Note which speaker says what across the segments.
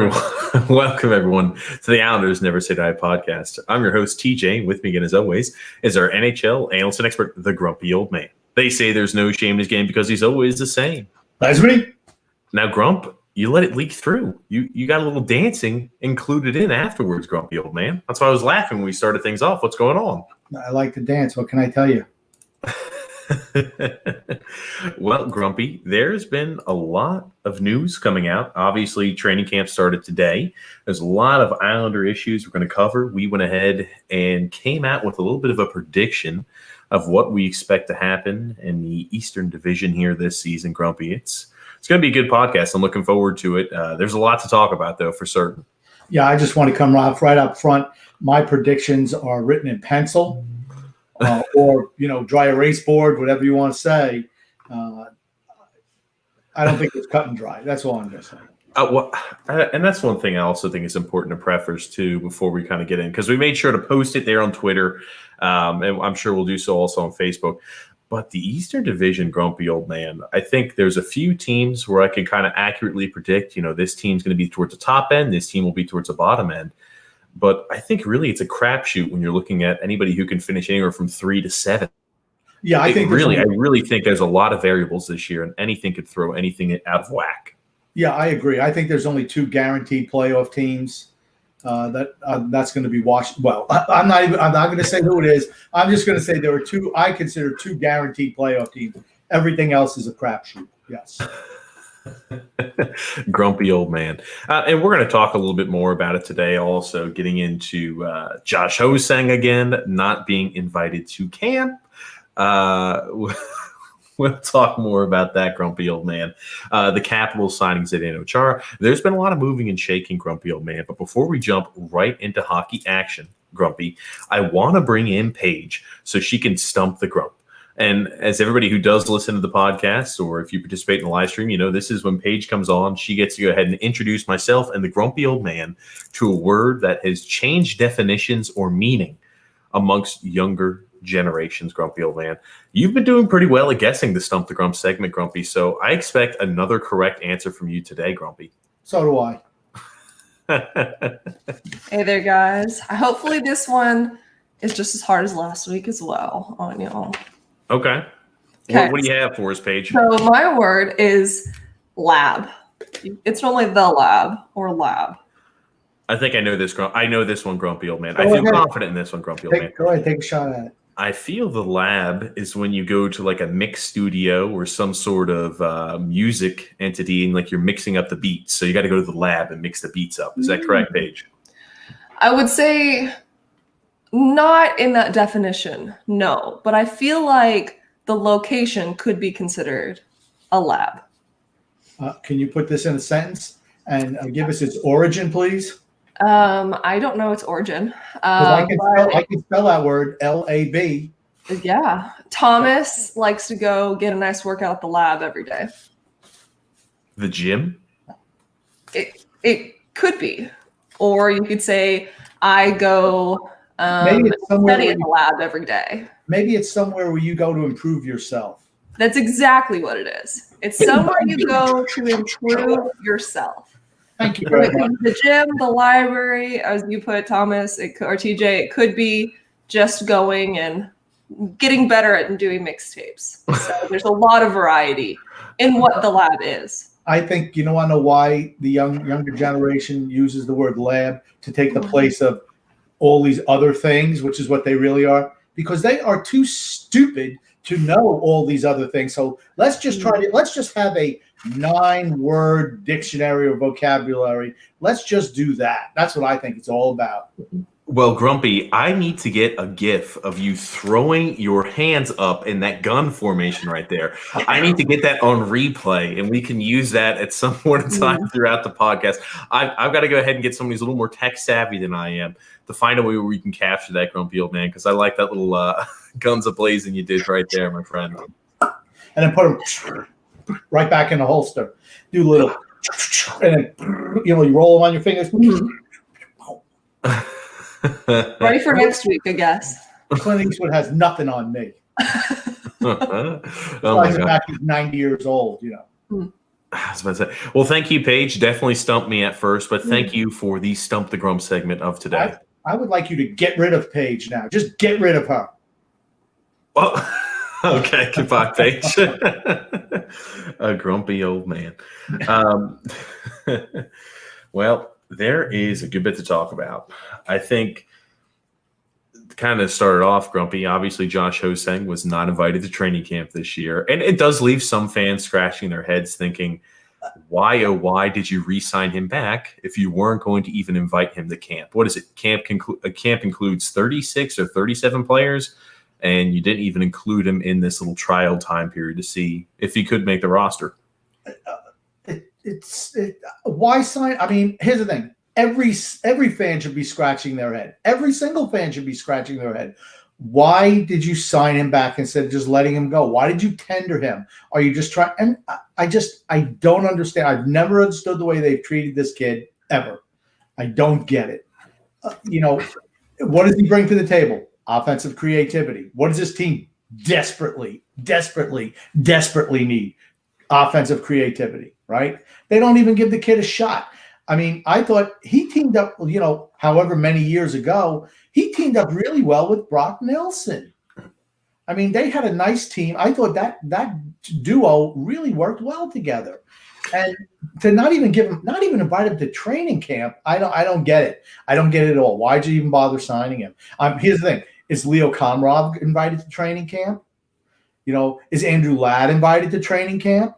Speaker 1: everyone. Welcome, everyone, to the Islanders Never Say Die podcast. I'm your host, TJ. With me again, as always, is our NHL analyst and expert, the Grumpy Old Man. They say there's no shame in his game because he's always the same.
Speaker 2: That's me.
Speaker 1: Now, Grump, you let it leak through. You got a little dancing included in afterwards, Grumpy Old Man. That's why I was laughing when we started things off. What's going on?
Speaker 2: I like to dance. What can I tell you?
Speaker 1: Well, Grumpy, there's been a lot of news coming out. Obviously, training camp started today. There's a lot of Islander issues we're going to cover. We went ahead and came out with a little bit of a prediction of what we expect to happen in the Eastern Division here this season, Grumpy. It's going to be a good podcast. I'm looking forward to it. There's a lot to talk about, though, for certain.
Speaker 2: Yeah, I just want to come right up front. My predictions are written in pencil. Or dry erase board, whatever you want to say. I don't think it's cut and dry. That's all I'm going to say.
Speaker 1: And that's one thing I also think is important to preface too before we kind of get in, because we made sure to post it there on Twitter, and I'm sure we'll do so also on Facebook. But the Eastern Division, Grumpy Old Man, I think there's a few teams where I can kind of accurately predict, this team's going to be towards the top end, this team will be towards the bottom end. But I think really it's a crapshoot when you're looking at anybody who can finish anywhere from 3 to 7.
Speaker 2: Yeah, I
Speaker 1: really think there's a lot of variables this year, and anything could throw anything out of whack.
Speaker 2: Yeah, I agree. I think there's only 2 guaranteed playoff teams that's going to be watched. Well, I'm not going to say who it is. I'm just going to say there are 2. I consider 2 guaranteed playoff teams. Everything else is a crapshoot. Yes.
Speaker 1: Grumpy Old Man. And we're going to talk a little bit more about it today, also getting into Josh Ho-Sang again not being invited to camp. We'll talk more about that, Grumpy Old Man. The Capitals signing Zdeno Chara. There's been a lot of moving and shaking, Grumpy Old Man. But before we jump right into hockey action, Grumpy, I want to bring in Paige so she can stump the Grump. And as everybody who does listen to the podcast, or if you participate in the live stream, this is when Paige comes on. She gets to go ahead and introduce myself and the Grumpy Old Man to a word that has changed definitions or meaning amongst younger generations, Grumpy Old Man. You've been doing pretty well at guessing the Stump the Grump segment, Grumpy, so I expect another correct answer from you today, Grumpy.
Speaker 2: So do I.
Speaker 3: Hey there, guys. Hopefully this one is just as hard as last week as well on y'all.
Speaker 1: Okay. What do you have for us, Paige?
Speaker 3: So my word is lab. It's normally the lab or lab.
Speaker 1: I think I know this. I know this one, Grumpy Old Man. I feel confident in this one, Grumpy Old Man.
Speaker 2: Go ahead, take a shot at it.
Speaker 1: I feel the lab is when you go to like a mix studio or some sort of music entity and like you're mixing up the beats. So you got to go to the lab and mix the beats up. Is that correct, Paige?
Speaker 3: I would say not in that definition, no. But I feel like the location could be considered a lab.
Speaker 2: Can you put this in a sentence and give us its origin, please?
Speaker 3: I don't know its origin.
Speaker 2: I can spell that word, L-A-B.
Speaker 3: Yeah. Thomas likes to go get a nice workout at the lab every day.
Speaker 1: The gym?
Speaker 3: It could be. Or you could say, I go
Speaker 2: maybe it's
Speaker 3: study in the lab every day.
Speaker 2: Maybe it's somewhere where you go to improve yourself.
Speaker 3: That's exactly what it is. It's somewhere you go to improve yourself.
Speaker 2: Thank you very much.
Speaker 3: The gym, the library, as you put, Thomas, or TJ, it could be just going and getting better at doing mixtapes. So there's a lot of variety in what the lab is.
Speaker 2: I think, I know why the younger generation uses the word lab to take the place of all these other things, which is what they really are, because they are too stupid to know all these other things. So let's just have a 9-word dictionary or vocabulary. Let's just do that. That's what I think it's all about.
Speaker 1: Well, Grumpy, I need to get a GIF of you throwing your hands up in that gun formation right there. I need to get that on replay, and we can use that at some point in time throughout the podcast. I've got to go ahead and get somebody who's a little more tech savvy than I am to find a way where we can capture that, Grumpy Old Man, because I like that little guns a-blazing you did right there, my friend.
Speaker 2: And then put them right back in the holster. Do a little, and then, you roll them on your fingers.
Speaker 3: Ready for next week, I guess.
Speaker 2: Clint Eastwood has nothing on me.
Speaker 1: Oh my
Speaker 2: Flies
Speaker 1: God.
Speaker 2: back, he's 90 years old,
Speaker 1: I was about to say, well, thank you, Paige. Definitely stumped me at first, but thank you for the Stump the Grump segment of today.
Speaker 2: I would like you to get rid of Paige now. Just get rid of her.
Speaker 1: Well, okay, goodbye, Paige. A grumpy old man. Well, there is a good bit to talk about. I think kind of started off grumpy. Obviously, Josh Hosang was not invited to training camp this year. And it does leave some fans scratching their heads thinking, why, oh, why did you re-sign him back if you weren't going to even invite him to camp? What is it? Camp includes 36 or 37 players, and you didn't even include him in this little trial time period to see if he could make the roster.
Speaker 2: Why sign? I mean, here's the thing. Every fan should be scratching their head. Every single fan should be scratching their head. Why did you sign him back instead of just letting him go? Why did you tender him? Are you just trying? And I don't understand. I've never understood the way they've treated this kid ever. I don't get it. What does he bring to the table? Offensive creativity. What does this team desperately need? Offensive creativity, right? They don't even give the kid a shot. I mean, I thought he teamed up, however many years ago, he teamed up really well with Brock Nelson. I mean, they had a nice team. I thought that duo really worked well together. And to not even invite him to training camp, I don't get it. I don't get it at all. Why'd you even bother signing him? Here's the thing. Is Leo Komarov invited to training camp? Is Andrew Ladd invited to training camp?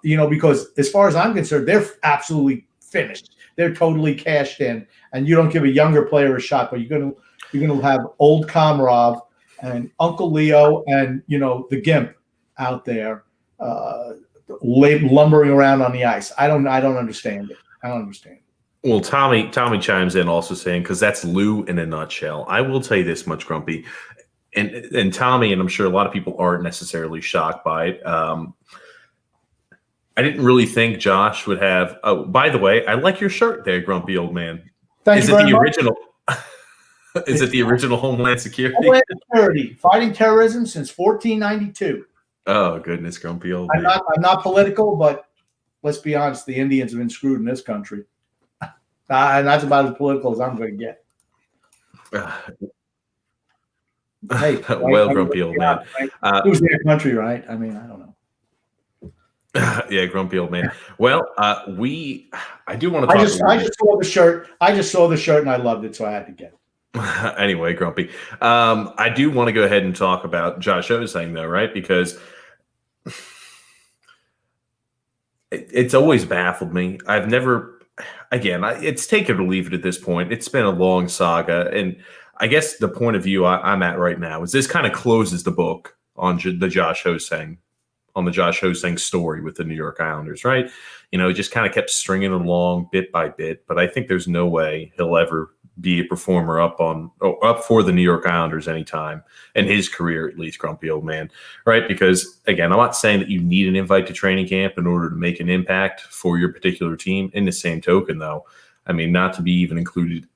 Speaker 2: Because as far as I'm concerned, they're absolutely finished. They're totally cashed in, and you don't give a younger player a shot, but you're gonna have old Komarov and Uncle Leo and the Gimp out there lumbering around on the ice. I don't understand it. I don't understand.
Speaker 1: Well, Tommy chimes in also saying, because that's Lou in a nutshell. I will tell you this much, Grumpy, and Tommy, and I'm sure a lot of people aren't necessarily shocked by it. I didn't really think Josh would have. Oh, by the way, I like your shirt there, Grumpy Old Man.
Speaker 2: Thank you very much.
Speaker 1: Original? Is it the original Homeland Security?
Speaker 2: Homeland Security, fighting terrorism since 1492.
Speaker 1: Oh goodness, Grumpy Old Man.
Speaker 2: I'm not political, but let's be honest, the Indians have been screwed in this country, and that's about as political as I'm going to get. Hey,
Speaker 1: well, Grumpy Old Man.
Speaker 2: It was their country, right? I mean, I don't know.
Speaker 1: Yeah, Grumpy Old Man. Well, I do want to talk.
Speaker 2: I just saw the shirt. I just saw the shirt and I loved it, so I had to get it.
Speaker 1: Anyway, Grumpy. I do want to go ahead and talk about Josh Hosang, though, right? Because it's always baffled me. I've never, it's take it or leave it at this point. It's been a long saga, and I guess the point of view I'm at right now is this kind of closes the book on the Josh Hosang story with the New York Islanders, right? Just kind of kept stringing along bit by bit, but I think there's no way he'll ever be a performer up for the New York Islanders anytime in his career, at least, Grumpy Old Man, right? Because again, I'm not saying that you need an invite to training camp in order to make an impact for your particular team. In the same token, though, I mean, not to be even included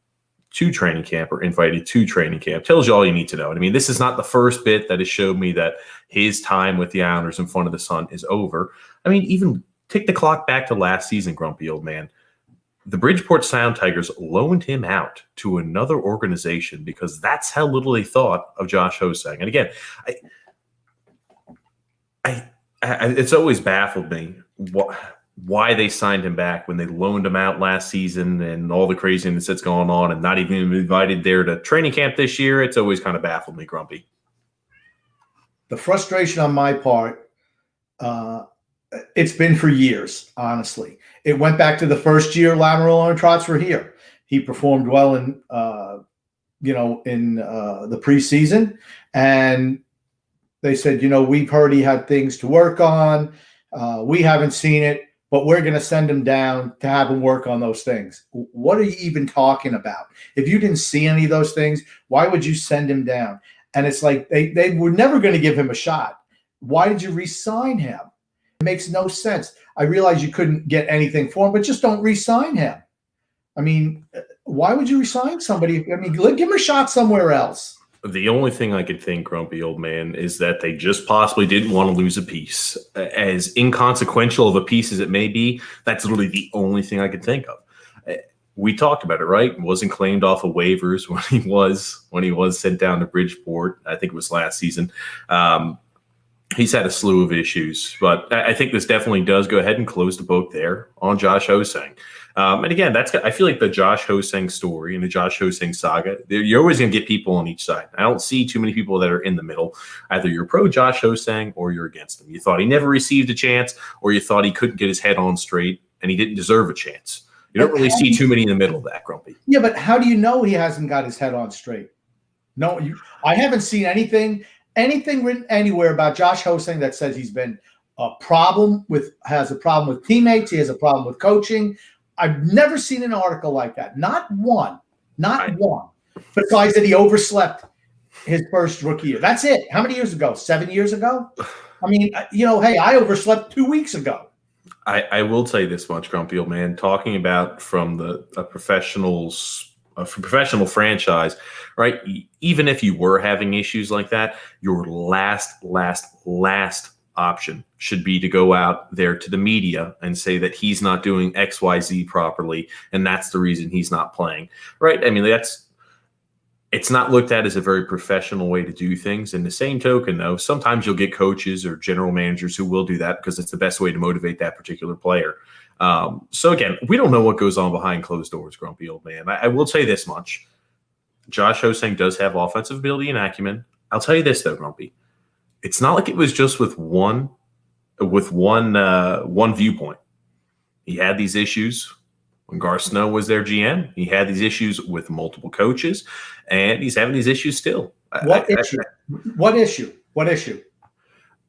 Speaker 1: to training camp or invited to training camp tells you all you need to know. And I mean, this is not the first bit that has showed me that his time with the Islanders in front of the sun is over. I mean, even take the clock back to last season, Grumpy Old Man. The Bridgeport Sound Tigers loaned him out to another organization because that's how little they thought of Josh Hosang. And again, it's always baffled me why they signed him back when they loaned him out last season and all the craziness that's going on and not even invited there to training camp this year. It's always kind of baffled me, Grumpy.
Speaker 2: The frustration on my part, it's been for years, honestly. It went back to the first year Lamoriello and Trotz were here. He performed well in the preseason, and they said, we've heard he had things to work on. We haven't seen it, but we're going to send him down to have him work on those things. What are you even talking about? If you didn't see any of those things, why would you send him down? And it's like they were never going to give him a shot. Why did you re-sign him? It makes no sense. I realize you couldn't get anything for him, but just don't re-sign him. I mean, why would you re-sign somebody? I mean, give him a shot somewhere else.
Speaker 1: The only thing I could think, grumpy old man, is that they just possibly didn't want to lose a piece. As inconsequential of a piece as it may be, that's literally the only thing I could think of. We talked about it, right? Wasn't claimed off of waivers when he was sent down to Bridgeport. I think it was last season. He's had a slew of issues, but I think this definitely does go ahead and close the book there on Josh Ho-Sang. And again, I feel like the Josh Ho-Sang story and the Josh Ho-Sang saga, you're always going to get people on each side. I don't see too many people that are in the middle. Either you're pro Josh Ho-Sang or you're against him. You thought he never received a chance, or you thought he couldn't get his head on straight and he didn't deserve a chance. You don't really see too many in the middle of that, Grumpy.
Speaker 2: Yeah, but how do you know he hasn't got his head on straight? No, I haven't seen anything written anywhere about Josh Ho-Sang that says he's been has a problem with teammates. He has a problem with coaching. I've never seen an article like that. Not one. Besides that he overslept his first rookie year. That's it. How many years ago? 7 years ago? I mean, hey, I overslept 2 weeks ago.
Speaker 1: I will tell you this much, grumpy old man, talking about from a professional franchise, right? Even if you were having issues like that, your last option should be to go out there to the media and say that he's not doing XYZ properly, and that's the reason he's not playing, right? I mean, it's not looked at as a very professional way to do things. In the same token, though, sometimes you'll get coaches or general managers who will do that because it's the best way to motivate that particular player. So again, we don't know what goes on behind closed doors, grumpy old man. I will say this much. Josh Ho-Sang does have offensive ability and acumen. I'll tell you this, though, Grumpy. It's not like it was just with one viewpoint. He had these issues when Gar Snow was their GM. He had these issues with multiple coaches, and he's having these issues still.
Speaker 2: What issue?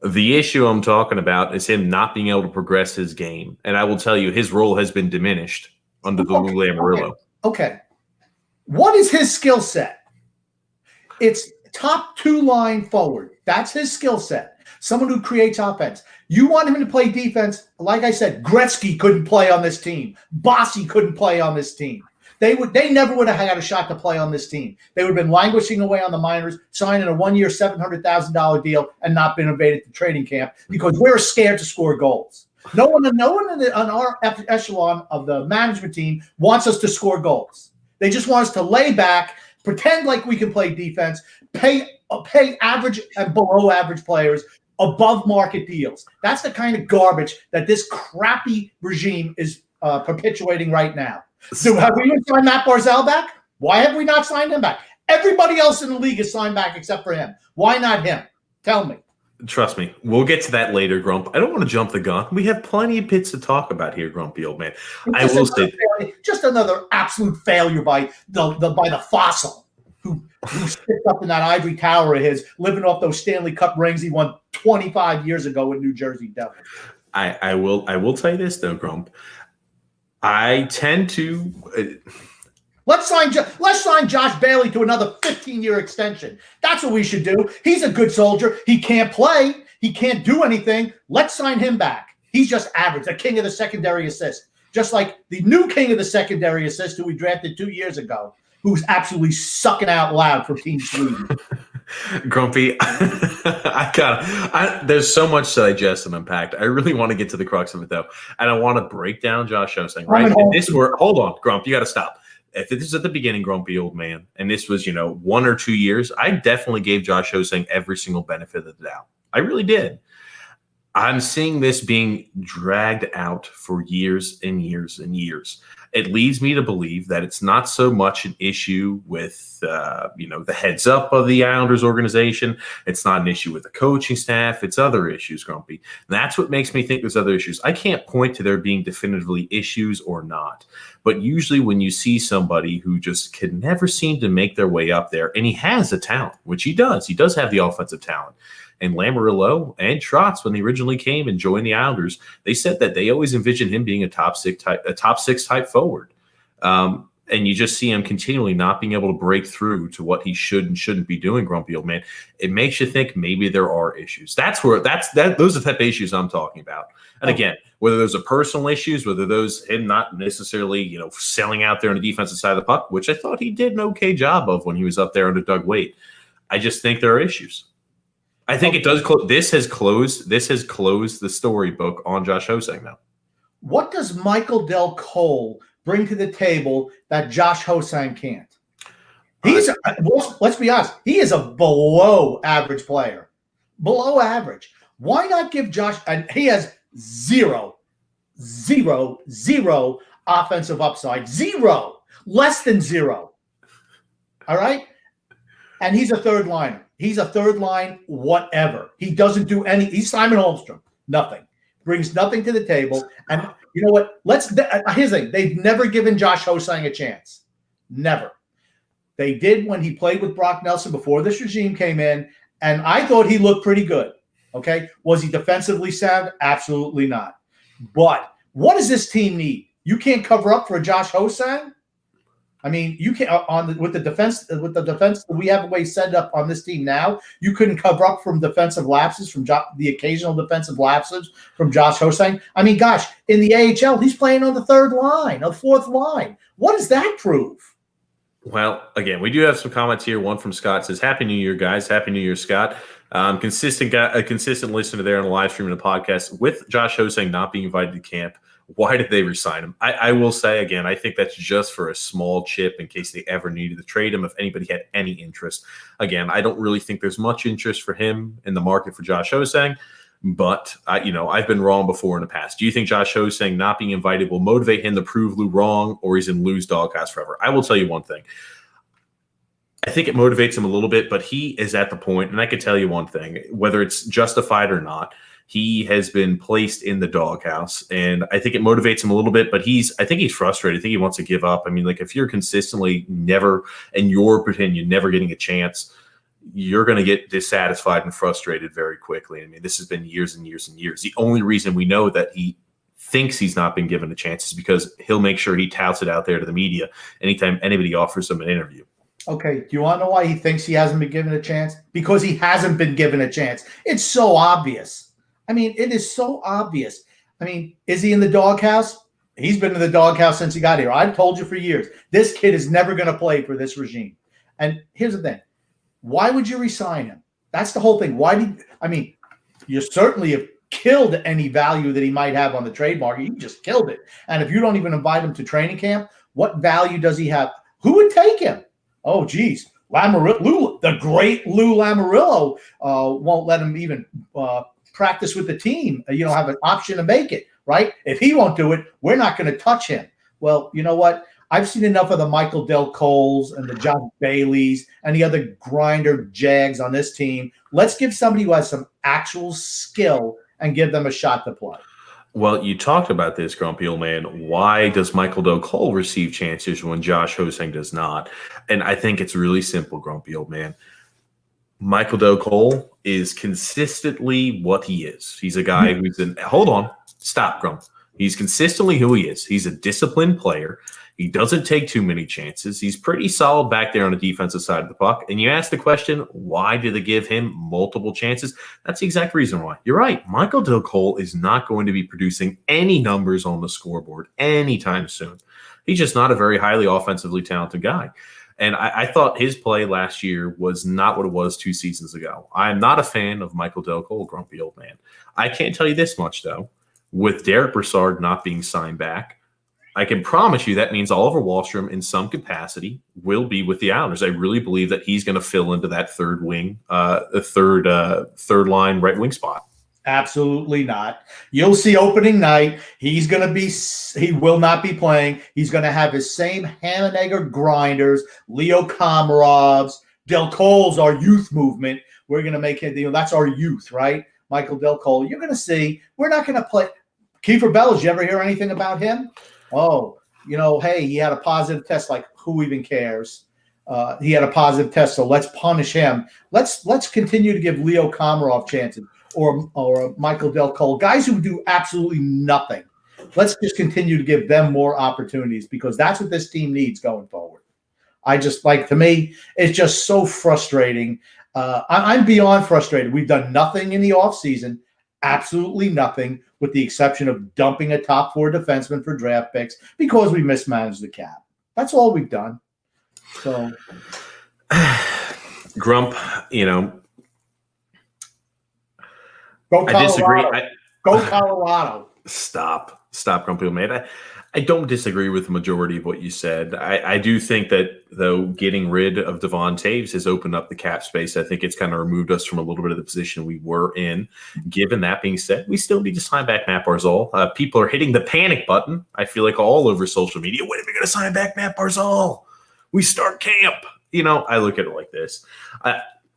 Speaker 1: The issue I'm talking about is him not being able to progress his game. And I will tell you, his role has been diminished under the Lou Lamoriello.
Speaker 2: Okay. What is his skill set? It's top two line forward. That's his skill set. Someone who creates offense. You want him to play defense. Like I said, Gretzky couldn't play on this team. Bossy couldn't play on this team. They never would have had a shot to play on this team. They would have been languishing away on the minors, signing a 1-year, $700,000 deal, and not been invaded to training camp because we're scared to score goals. No one on our echelon of the management team wants us to score goals. They just want us to lay back, pretend like we can play defense, pay average and below average players above market deals. That's the kind of garbage that this crappy regime is perpetuating right now. So have we even signed Matt Barzal back? Why have we not signed him back? Everybody else in the league is signed back except for him. Why not him? Tell me.
Speaker 1: Trust me, we'll get to that later, Grump. I don't want to jump the gun. We have plenty of bits to talk about here, Grumpy old man. I will say,
Speaker 2: just another absolute failure by the fossil who sits up in that ivory tower of his, living off those Stanley Cup rings he won 25 years ago with New Jersey Devils.
Speaker 1: I will tell you this though, Grump. I tend to.
Speaker 2: Let's sign Josh Bailey to another 15-year extension. That's what we should do. He's a good soldier. He can't play. He can't do anything. Let's sign him back. He's just average, the king of the secondary assist. Just like the new king of the secondary assist who we drafted 2 years ago, who's absolutely sucking out loud for Team Sweden.
Speaker 1: Grumpy, there's so much to digest and unpack. I really want to get to the crux of it, though. And I want to break down Josh Ho-Sang, right? Hold on, Grump, you got to stop. If this is at the beginning, grumpy old man, and this was, 1 or 2 years, I definitely gave Josh Ho-Sang every single benefit of the doubt. I really did. I'm seeing this being dragged out for years and years and years. It leads me to believe that it's not so much an issue with, the heads up of the Islanders organization. It's not an issue with the coaching staff. It's other issues, Grumpy. And that's what makes me think there's other issues. I can't point to there being definitively issues or not. But usually when you see somebody who just can never seem to make their way up there, and he has the talent, which he does have the offensive talent. And Lamoriello and Trotz, when they originally came and joined the Islanders, they said that they always envisioned him being a top six type forward. And you just see him continually not being able to break through to what he should and shouldn't be doing, grumpy old man. It makes you think maybe there are issues. Those are the type of issues I'm talking about. And again, whether those are personal issues, whether those him not necessarily, selling out there on the defensive side of the puck, which I thought he did an okay job of when he was up there under Doug Weight. I just think there are issues. I think it does close. This has closed the storybook on Josh Hosang now.
Speaker 2: What does Michael Del Cole bring to the table that Josh Hosang can't? Let's be honest. He is a below average player. Below average. Why not give Josh? And he has zero offensive upside. Zero. Less than zero. All right? And he's a third liner. He's a third line whatever. He doesn't do any. He's Simon Holmstrom. Nothing. Brings nothing to the table. And you know what? Here's the thing. They've never given Josh Hosang a chance. Never. They did when he played with Brock Nelson before this regime came in, and I thought he looked pretty good. Okay. Was he defensively sound? Absolutely not. But what does this team need? You can't cover up for a Josh Hosang? I mean, you can't with the defense that we have a way set up on this team now. You couldn't cover up from defensive lapses from the occasional defensive lapses from Josh Hosang. I mean, gosh, in the AHL, he's playing on the third line, the fourth line. What does that prove?
Speaker 1: Well, again, we do have some comments here. One from Scott says, "Happy New Year, guys! Happy New Year, Scott." A consistent listener there on the live stream and the podcast. With Josh Hosang not being invited to camp, why did they resign him? I will say again, I think that's just for a small chip in case they ever needed to trade him. If anybody had any interest, again, I don't really think there's much interest for him in the market for Josh Hosang. But I've been wrong before in the past. Do you think Josh Hosang not being invited will motivate him to prove Lou wrong, or he's in Lou's doghouse forever? I will tell you one thing. I think it motivates him a little bit, but he is at the point, and I can tell you one thing, whether it's justified or not, he has been placed in the doghouse, and I think it motivates him a little bit, but I think he's frustrated. I think he wants to give up. I mean, like, if you're consistently never, in your opinion, never getting a chance, you're going to get dissatisfied and frustrated very quickly. I mean, this has been years and years and years. The only reason we know that he thinks he's not been given a chance is because he'll make sure he touts it out there to the media anytime anybody offers him an interview.
Speaker 2: Okay, do you want to know why he thinks he hasn't been given a chance? Because he hasn't been given a chance. It's so obvious. I mean, it is so obvious. I mean, is he in the doghouse? He's been in the doghouse since he got here. I've told you for years, this kid is never going to play for this regime. And here's the thing. Why would you resign him? That's the whole thing. You certainly have killed any value that he might have on the trade market. You just killed it. And if you don't even invite him to training camp, what value does he have? Who would take him? Oh, geez. The great Lou Lamoriello won't let him even practice with the team. Have an option to make it, right? If he won't do it, we're not going to touch him. Well, you know what? I've seen enough of the Michael Del Coles and the John Baileys and the other grinder jags on this team. Let's give somebody who has some actual skill and give them a shot to play.
Speaker 1: Well, you talked about this, Grumpy Old Man. Why does Michael Del Cole receive chances when Josh Hosang does not? And I think it's really simple, Grumpy Old Man. Michael Del Cole is consistently what he is. He's a guy who's hold on, stop, Grump. He's consistently who he is. He's a disciplined player. He doesn't take too many chances. He's pretty solid back there on the defensive side of the puck. And you ask the question, why do they give him multiple chances? That's the exact reason why. You're right. Michael Del Cole is not going to be producing any numbers on the scoreboard anytime soon. He's just not a very highly offensively talented guy. And I thought his play last year was not what it was 2 seasons ago. I'm not a fan of Michael Del Cole, Grumpy Old Man. I can't tell you this much, though. With Derek Brassard not being signed back, I can promise you that means Oliver Wahlstrom in some capacity will be with the Islanders. I really believe that he's going to fill into that third wing, third line right wing spot.
Speaker 2: Absolutely not. You'll see opening night. He will not be playing. He's going to have his same ham and egg grinders, Leo Komarovs, Del Cole's our youth movement. We're going to make it, that's our youth, right? Michael Del Cole. You're going to see, we're not going to play. Kiefer Bellows, you ever hear anything about him? Oh, hey, he had a positive test. Like, who even cares? He had a positive test, so let's punish him. Let's continue to give Leo Komarov chances or Michael Del Cole, guys who do absolutely nothing. Let's just continue to give them more opportunities because that's what this team needs going forward. To me, it's just so frustrating. I'm beyond frustrated. We've done nothing in the offseason, absolutely nothing, with the exception of dumping a top 4 defenseman for draft picks because we mismanaged the cap. That's all we've done. So,
Speaker 1: Grump, you know,
Speaker 2: Go
Speaker 1: I disagree.
Speaker 2: Colorado. Go Colorado.
Speaker 1: Stop, Grumpy Old Man. I don't disagree with the majority of what you said. I do think that, though, getting rid of Devon Taves has opened up the cap space. I think it's kind of removed us from a little bit of the position we were in. Given that being said, we still need to sign back Matt Barzal. People are hitting the panic button, I feel like, all over social media. When are we going to sign back Matt Barzal? We start camp. You know, I look at it like this.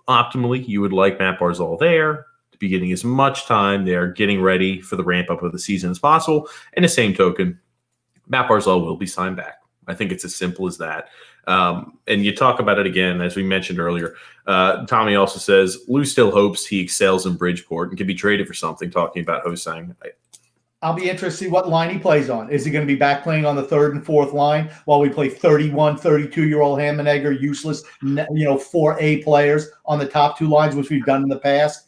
Speaker 1: Optimally, you would like Matt Barzal there, to be getting as much time there, getting ready for the ramp up of the season as possible. And the same token, Matt Barzal will be signed back. I think it's as simple as that. And you talk about it again, as we mentioned earlier. Tommy also says Lou still hopes he excels in Bridgeport and can be traded for something, talking about Ho-Sang.
Speaker 2: I'll be interested to see what line he plays on. Is he going to be back playing on the third and fourth line while we play 31, 32-year-old Hammenegger, useless, 4A players on the top two lines, which we've done in the past?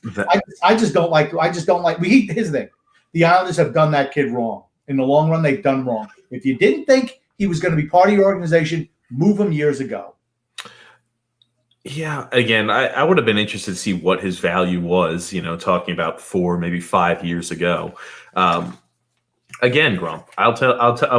Speaker 2: I just don't like. His thing. The Islanders have done that kid wrong. In the long run, they've done wrong. If you didn't think he was going to be part of your organization, move him years ago.
Speaker 1: Yeah, again, I would have been interested to see what his value was, talking about 4, maybe 5 years ago. Again, Grump, I'll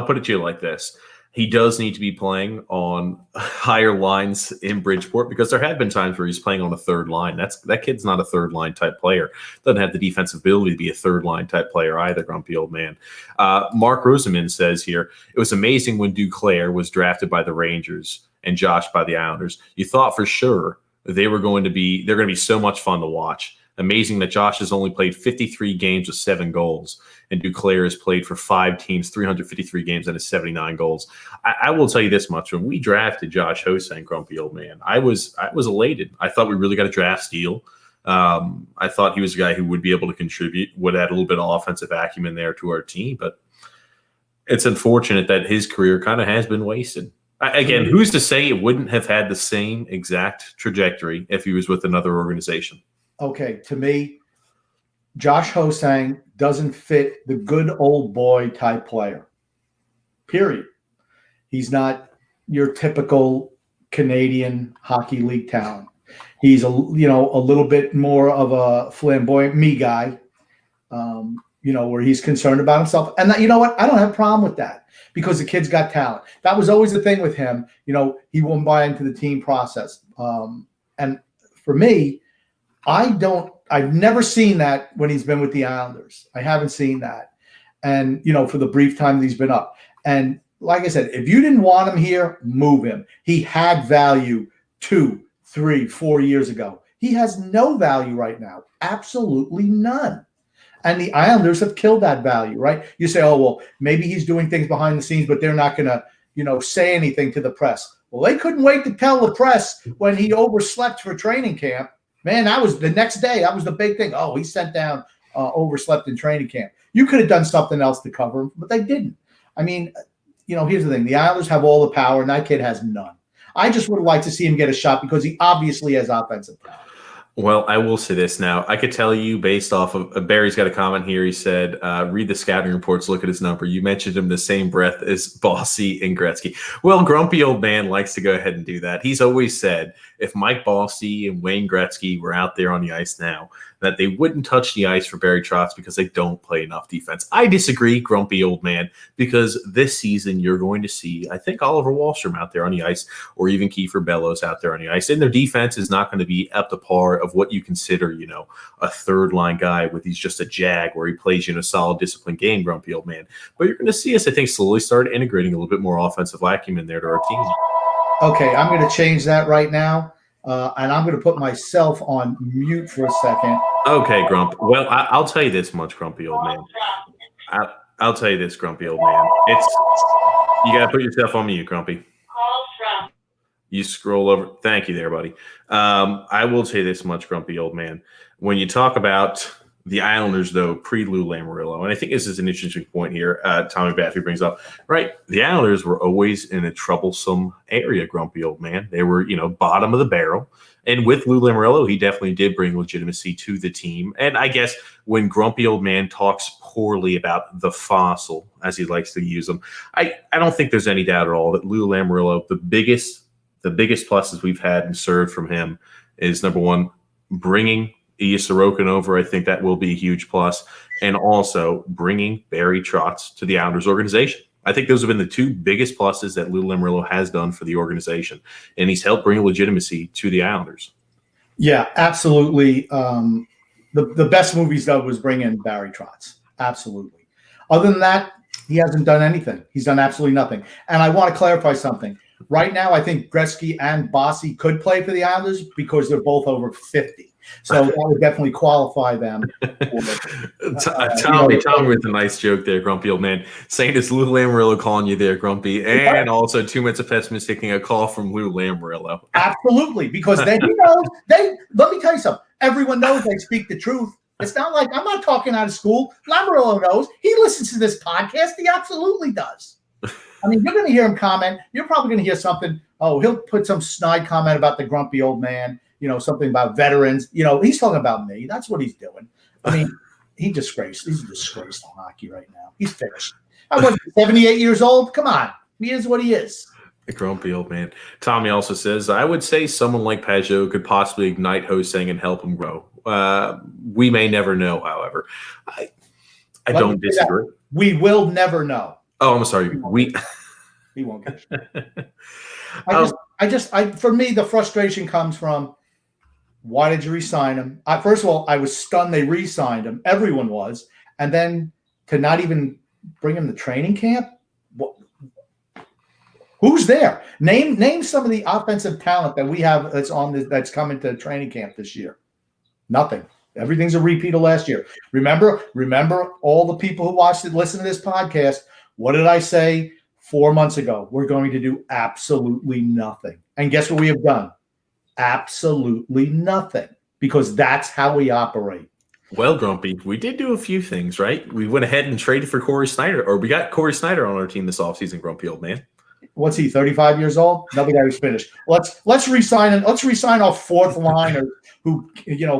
Speaker 1: put it to you like this. He does need to be playing on higher lines in Bridgeport, because there have been times where he's playing on a third line. That kid's not a third line type player. Doesn't have the defensive ability to be a third line type player either, Grumpy Old Man. Mark Roseman says here, it was amazing when Duclair was drafted by the Rangers and Josh by the Islanders. You thought for sure they're going to be so much fun to watch. Amazing that Josh has only played 53 games with 7 goals, and Duclair has played for 5 teams, 353 games, and has 79 goals. I will tell you this much: when we drafted Josh Ho-Sang, Grumpy Old Man, I was elated. I thought we really got a draft steal. I thought he was a guy who would be able to contribute, would add a little bit of offensive acumen there to our team. But it's unfortunate that his career kind of has been wasted. Again, who's to say it wouldn't have had the same exact trajectory if he was with another organization?
Speaker 2: Okay, to me, Josh Ho-Sang doesn't fit the good old boy type player. Period. He's not your typical Canadian hockey league talent. He's a little bit more of a flamboyant me guy, where he's concerned about himself. And that, you know what? I don't have a problem with that, because the kid's got talent. That was always the thing with him. He won't buy into the team process. And for me, I've never seen that when he's been with the Islanders. I haven't seen that. And, for the brief time that he's been up. And like I said, if you didn't want him here, move him. He had value 2, 3, 4 years ago. He has no value right now. Absolutely none. And the Islanders have killed that value, right? You say, oh, well, maybe he's doing things behind the scenes, but they're not going to, say anything to the press. Well, they couldn't wait to tell the press when he overslept for training camp. Man, that was the next day. That was the big thing. Oh, he sent down overslept in training camp. You could have done something else to cover him, but they didn't. I mean, here's the thing. The Islanders have all the power, and that kid has none. I just would like to see him get a shot, because he obviously has offensive talent.
Speaker 1: Well, I will say this now. I could tell you, based off of Barry's got a comment here. He said, read the scouting reports, look at his number. You mentioned him in the same breath as Bossy and Gretzky. Well, Grumpy Old Man likes to go ahead and do that. He's always said, if Mike Bossy and Wayne Gretzky were out there on the ice now, that they wouldn't touch the ice for Barry Trotz because they don't play enough defense. I disagree, Grumpy Old Man, because this season you're going to see, I think, Oliver Wahlstrom out there on the ice, or even Kiefer Bellows out there on the ice. And their defense is not going to be up to par of what you consider, a third line guy with he's just a jag where he plays, solid disciplined game, Grumpy Old Man. But you're going to see us, I think, slowly start integrating a little bit more offensive acumen there to our team.
Speaker 2: Okay, I'm going to change that right now. And I'm going to put myself on mute for a second.
Speaker 1: Okay, Grump. Well, I'll tell you this much, Grumpy Old Man. I'll tell you this, Grumpy Old Man. You got to put yourself on mute, Grumpy. You scroll over. Thank you there, buddy. I will say this much, Grumpy Old Man. When you talk about the Islanders, though, pre-Lou Lamoriello, and I think this is an interesting point here, Tommy Baffy brings up, right? The Islanders were always in a troublesome area, Grumpy Old Man. They were, bottom of the barrel. And with Lou Lamoriello, he definitely did bring legitimacy to the team. And I guess when Grumpy Old Man talks poorly about the fossil, as he likes to use them, I don't think there's any doubt at all that Lou Lamoriello, the biggest pluses we've had and served from him is number one, bringing Ilya Sorokin over. I think that will be a huge plus. And also bringing Barry Trotz to the Islanders organization. I think those have been the two biggest pluses that Lou Lamoriello has done for the organization. And he's helped bring legitimacy to the Islanders.
Speaker 2: Yeah, absolutely. The best move he's done was bring in Barry Trotz. Absolutely. Other than that, he hasn't done anything. He's done absolutely nothing. And I want to clarify something. Right now, I think Gretzky and Bossy could play for the Islanders because they're both over 50. So that would definitely qualify them.
Speaker 1: Tommy with a nice joke there, grumpy old man. Saying it's Lou Lamoriello calling you there, grumpy. And also 2 minutes of pessimism taking a call from Lou Lamoriello.
Speaker 2: Absolutely. Because let me tell you something. Everyone knows they speak the truth. It's not like I'm not talking out of school. Lamoriello knows. He listens to this podcast. He absolutely does. I mean, you're going to hear him comment. You're probably going to hear something. Oh, he'll put some snide comment about the grumpy old man, something about veterans. He's talking about me. That's what he's doing. I mean, he's a disgrace to hockey right now. He's finished. I was 78 years old. Come on. He is what he is.
Speaker 1: A grumpy old man. Tommy also says, I would say someone like Pajot could possibly ignite Ho-Sang and help him grow. We may never know, however. I don't disagree.
Speaker 2: We will never know.
Speaker 1: Oh, I'm sorry. We
Speaker 2: won't get it. For me, the frustration comes from, why did you re-sign him? First of all, I was stunned they re-signed him. Everyone was. And then to not even bring him to training camp? Who's there? Name some of the offensive talent that we have that's coming to training camp this year. Nothing. Everything's a repeat of last year. Remember all the people who listen to this podcast. What did I say 4 months ago? We're going to do absolutely nothing. And guess what we have done? Absolutely nothing, because that's how we operate.
Speaker 1: Well, Grumpy, we did do a few things, right? We went ahead and traded for Corey Snyder, or we got Corey Snyder on our team this offseason, Grumpy old man.
Speaker 2: What's he, 35 years old? Another guy who's finished. Let's resign him. Let's resign our fourth liner who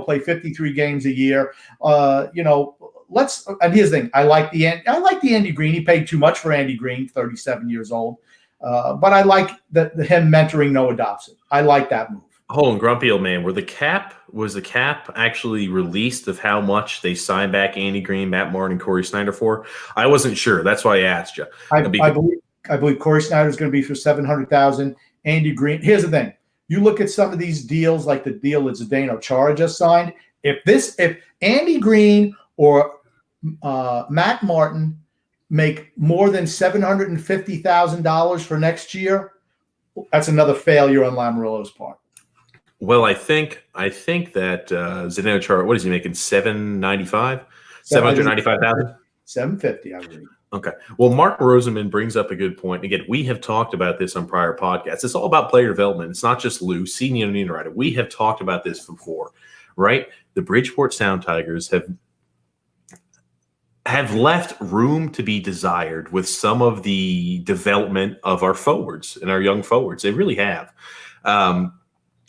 Speaker 2: play 53 games a year. And here's the thing. I like the Andy Green. He paid too much for Andy Green, 37 years old. But I like him mentoring Noah Dobson. I like that move.
Speaker 1: Hold on, grumpy old man. Was the cap actually released of how much they signed back Andy Green, Matt Martin, and Corey Snyder for? I wasn't sure. That's why I asked you.
Speaker 2: I believe Corey Snyder is going to be for $700,000. Andy Green. Here's the thing. You look at some of these deals, like the deal that Zdeno Chara just signed. If Andy Green or Matt Martin make more than $750,000 for next year, that's another failure on Lamoriello's part.
Speaker 1: Well, I think that Zdeno Chara, what is he making? $795,000? $795,000?
Speaker 2: $750,000, I believe.
Speaker 1: Okay. Well, Mark Rosenman brings up a good point. Again, we have talked about this on prior podcasts. It's all about player development. It's not just Lou, Senior Niederreiter. We have talked about this before, right? The Bridgeport Sound Tigers have left room to be desired with some of the development of our forwards and our young forwards. They really have.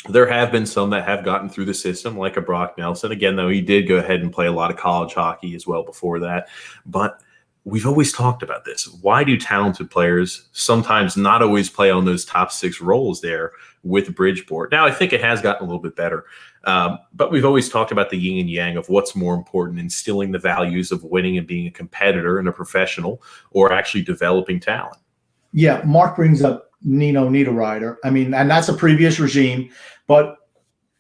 Speaker 1: There have been some that have gotten through the system, like a Brock Nelson. Again, though, he did go ahead and play a lot of college hockey as well before that. But we've always talked about this. Why do talented players sometimes not always play on those top six roles there with Bridgeport? Now, I think it has gotten a little bit better. But we've always talked about the yin and yang of what's more important, instilling the values of winning and being a competitor and a professional, or actually developing talent.
Speaker 2: Yeah, Mark brings up Nino Niederreiter. I mean, and that's a previous regime. But,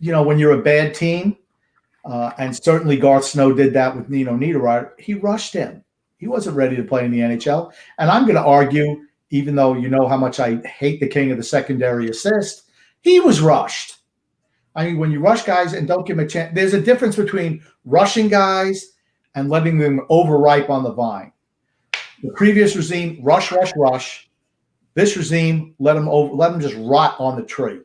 Speaker 2: when you're a bad team, and certainly Garth Snow did that with Nino Niederreiter, he rushed him. He wasn't ready to play in the NHL. And I'm going to argue, even though you know how much I hate the king of the secondary assist, he was rushed. I mean, when you rush guys and don't give them a chance, there's a difference between rushing guys and letting them overripe on the vine. The previous regime, rush. This regime, let them just rot on the tree.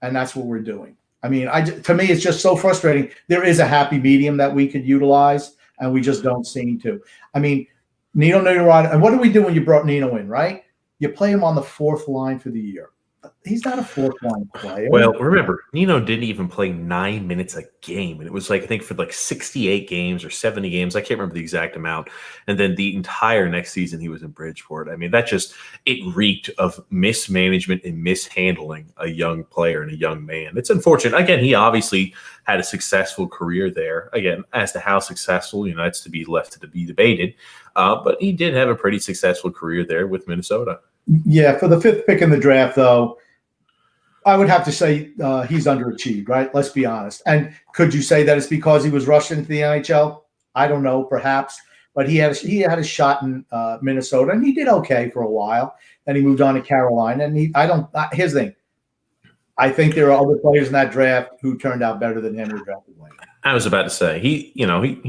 Speaker 2: And that's what we're doing. I mean, to me, it's just so frustrating. There is a happy medium that we could utilize, and we just don't seem to. I mean, Nino Niederreiter, and what do we do when you brought Nino in, right? You play him on the fourth line for the year. He's not a fourth-line player.
Speaker 1: Well, remember, Nino didn't even play 9 minutes a game. And it was like, I think for like 68 games or 70 games. I can't remember the exact amount. And then the entire next season he was in Bridgeport. I mean, it reeked of mismanagement and mishandling a young player and a young man. It's unfortunate. Again, he obviously had a successful career there. Again, as to how successful, that's to be left to be debated. But he did have a pretty successful career there with Minnesota.
Speaker 2: Yeah, for the 5th pick in the draft, though, I would have to say he's underachieved, right? Let's be honest. And could you say that it's because he was rushed into the NHL? I don't know, perhaps. But he had a shot in Minnesota, and he did okay for a while. Then he moved on to Carolina. And here's the thing. I think there are other players in that draft who turned out better than him who drafted later.
Speaker 1: I was about to say he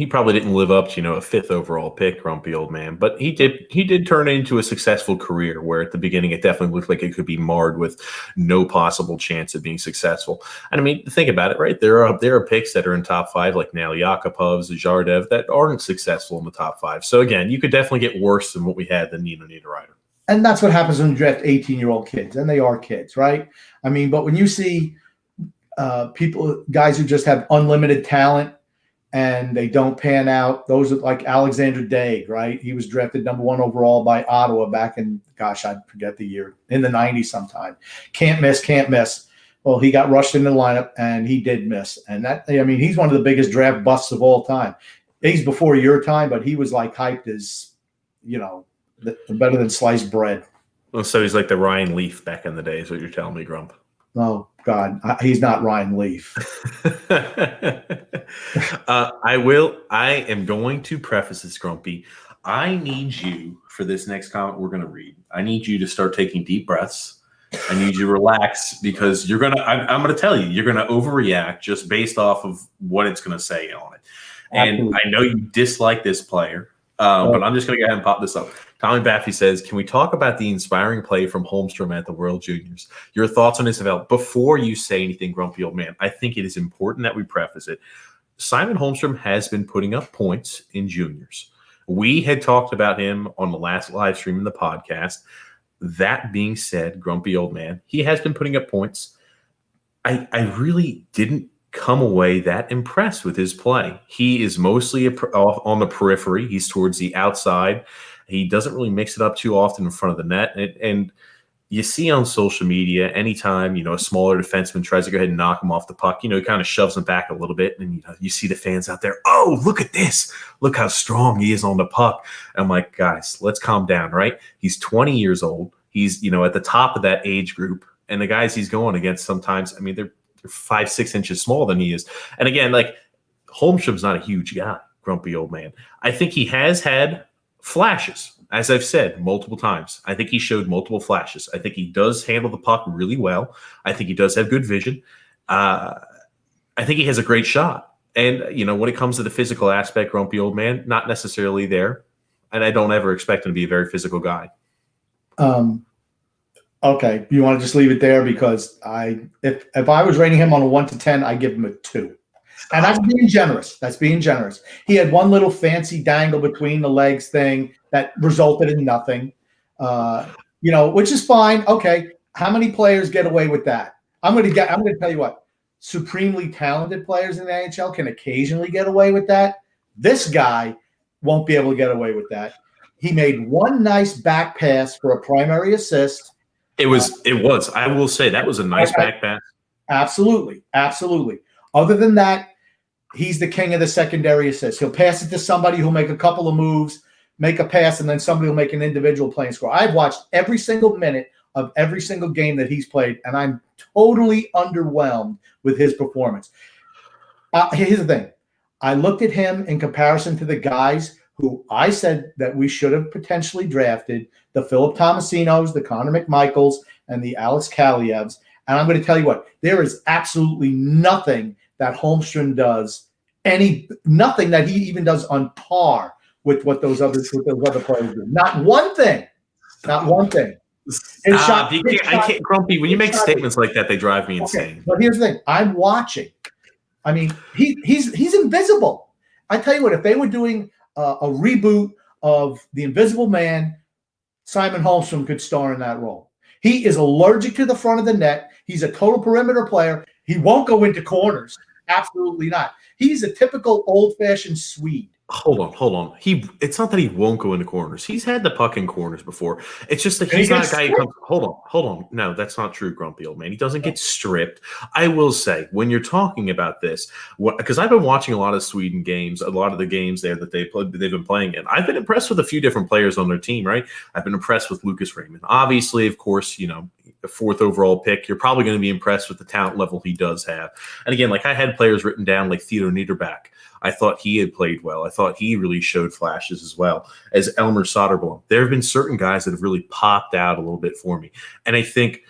Speaker 1: probably didn't live up to a 5th overall pick, grumpy old man, but he did turn into a successful career where at the beginning it definitely looked like it could be marred with no possible chance of being successful. And I mean, think about it, right? There are picks that are in top 5 like Nail Yakupovs, Zhardev that aren't successful in the top 5. So again, you could definitely get worse than what we had than Nino Niederreiter.
Speaker 2: And that's what happens when you draft 18-year-old kids, and they are kids, right? I mean, but when you see guys who just have unlimited talent and they don't pan out, those are like Alexander Daig, right? He was drafted number 1 overall by Ottawa back in, I forget the year, in the 90s sometime. Can't miss. Well, he got rushed into the lineup, and he did miss. And he's one of the biggest draft busts of all time. He's before your time, but he was like hyped as, better than sliced bread.
Speaker 1: Well, so he's like the Ryan Leaf back in the day, is what you're telling me, Grump.
Speaker 2: Oh, God. He's not Ryan Leaf.
Speaker 1: I am going to preface this, Grumpy. I need you, for this next comment we're going to read, I need you to start taking deep breaths. I need you to relax because I'm going to tell you're going to overreact just based off of what it's going to say on it. And
Speaker 2: Absolutely.
Speaker 1: I know you dislike this player, but I'm just going to go ahead and pop this up. Tommy Baffy says, can we talk about the inspiring play from Holmstrom at the World Juniors? Your thoughts on this event before you say anything, grumpy old man. I think it is important that we preface it. Simon Holmstrom has been putting up points in juniors. We had talked about him on the last live stream in the podcast. That being said, grumpy old man, he has been putting up points. I really didn't come away that impressed with his play. He is mostly on the periphery. He's towards the outside. He doesn't really mix it up too often in front of the net. And you see on social media, anytime, a smaller defenseman tries to go ahead and knock him off the puck, he kind of shoves him back a little bit. And, you see the fans out there, oh, look at this. Look how strong he is on the puck. And I'm like, guys, let's calm down, right? He's 20 years old. He's, at the top of that age group. And the guys he's going against sometimes, they're 5-6 inches smaller than he is. And again, like, Holmstrom's not a huge guy, grumpy old man. I think he has had flashes, as I've said multiple times. I think he showed multiple flashes. I think he does handle the puck really well. I think he does have good vision. I think he has a great shot. And, when it comes to the physical aspect, grumpy old man, not necessarily there. And I don't ever expect him to be a very physical guy.
Speaker 2: Okay. You want to just leave it there? Because if I was rating him on a 1 to 10, I give him a 2. And that's being generous. He had one little fancy dangle between the legs thing that resulted in nothing, which is fine. Okay. How many players get away with that? I'm going to tell you what, supremely talented players in the NHL can occasionally get away with that. This guy won't be able to get away with that. He made one nice back pass for a primary assist.
Speaker 1: It was. I will say that was a nice back pass.
Speaker 2: Absolutely. Other than that, he's the king of the secondary assists. He'll pass it to somebody who'll make a couple of moves, make a pass, and then somebody will make an individual play and score. I've watched every single minute of every single game that he's played, and I'm totally underwhelmed with his performance. Here's the thing. I looked at him in comparison to the guys who I said that we should have potentially drafted, the Philip Tomasinos, the Connor McMichaels, and the Alex Kalievs. And I'm going to tell you what, there is absolutely nothing that Holmstrom does, nothing that he even does on par with what those other players do. Not one thing.
Speaker 1: I can't, Grumpy. When you make statements like that, they drive me insane.
Speaker 2: But here's the thing: I'm watching. He's invisible. I tell you what, if they were doing a reboot of The Invisible Man, Simon Holmstrom could star in that role. He is allergic to the front of the net. He's a total perimeter player. He won't go into corners. Absolutely not. He's a typical old-fashioned Swede.
Speaker 1: Hold on. It's not that he won't go into corners. He's had the puck in corners before. It's just that
Speaker 2: And
Speaker 1: he's
Speaker 2: he
Speaker 1: not a
Speaker 2: gets
Speaker 1: guy who comes. Hold on. No, that's not true, grumpy old man. He doesn't get stripped. I will say, when you're talking about this, because I've been watching a lot of Sweden games, a lot of the games there that they've been playing in. I've been impressed with a few different players on their team, right? I've been impressed with Lucas Raymond. Obviously, of course, the 4th overall pick, you're probably going to be impressed with the talent level he does have. And again, like I had players written down like Theodor Niederbach. I thought he had played well. I thought he really showed flashes as well as Elmer Soderblom. There have been certain guys that have really popped out a little bit for me. And I think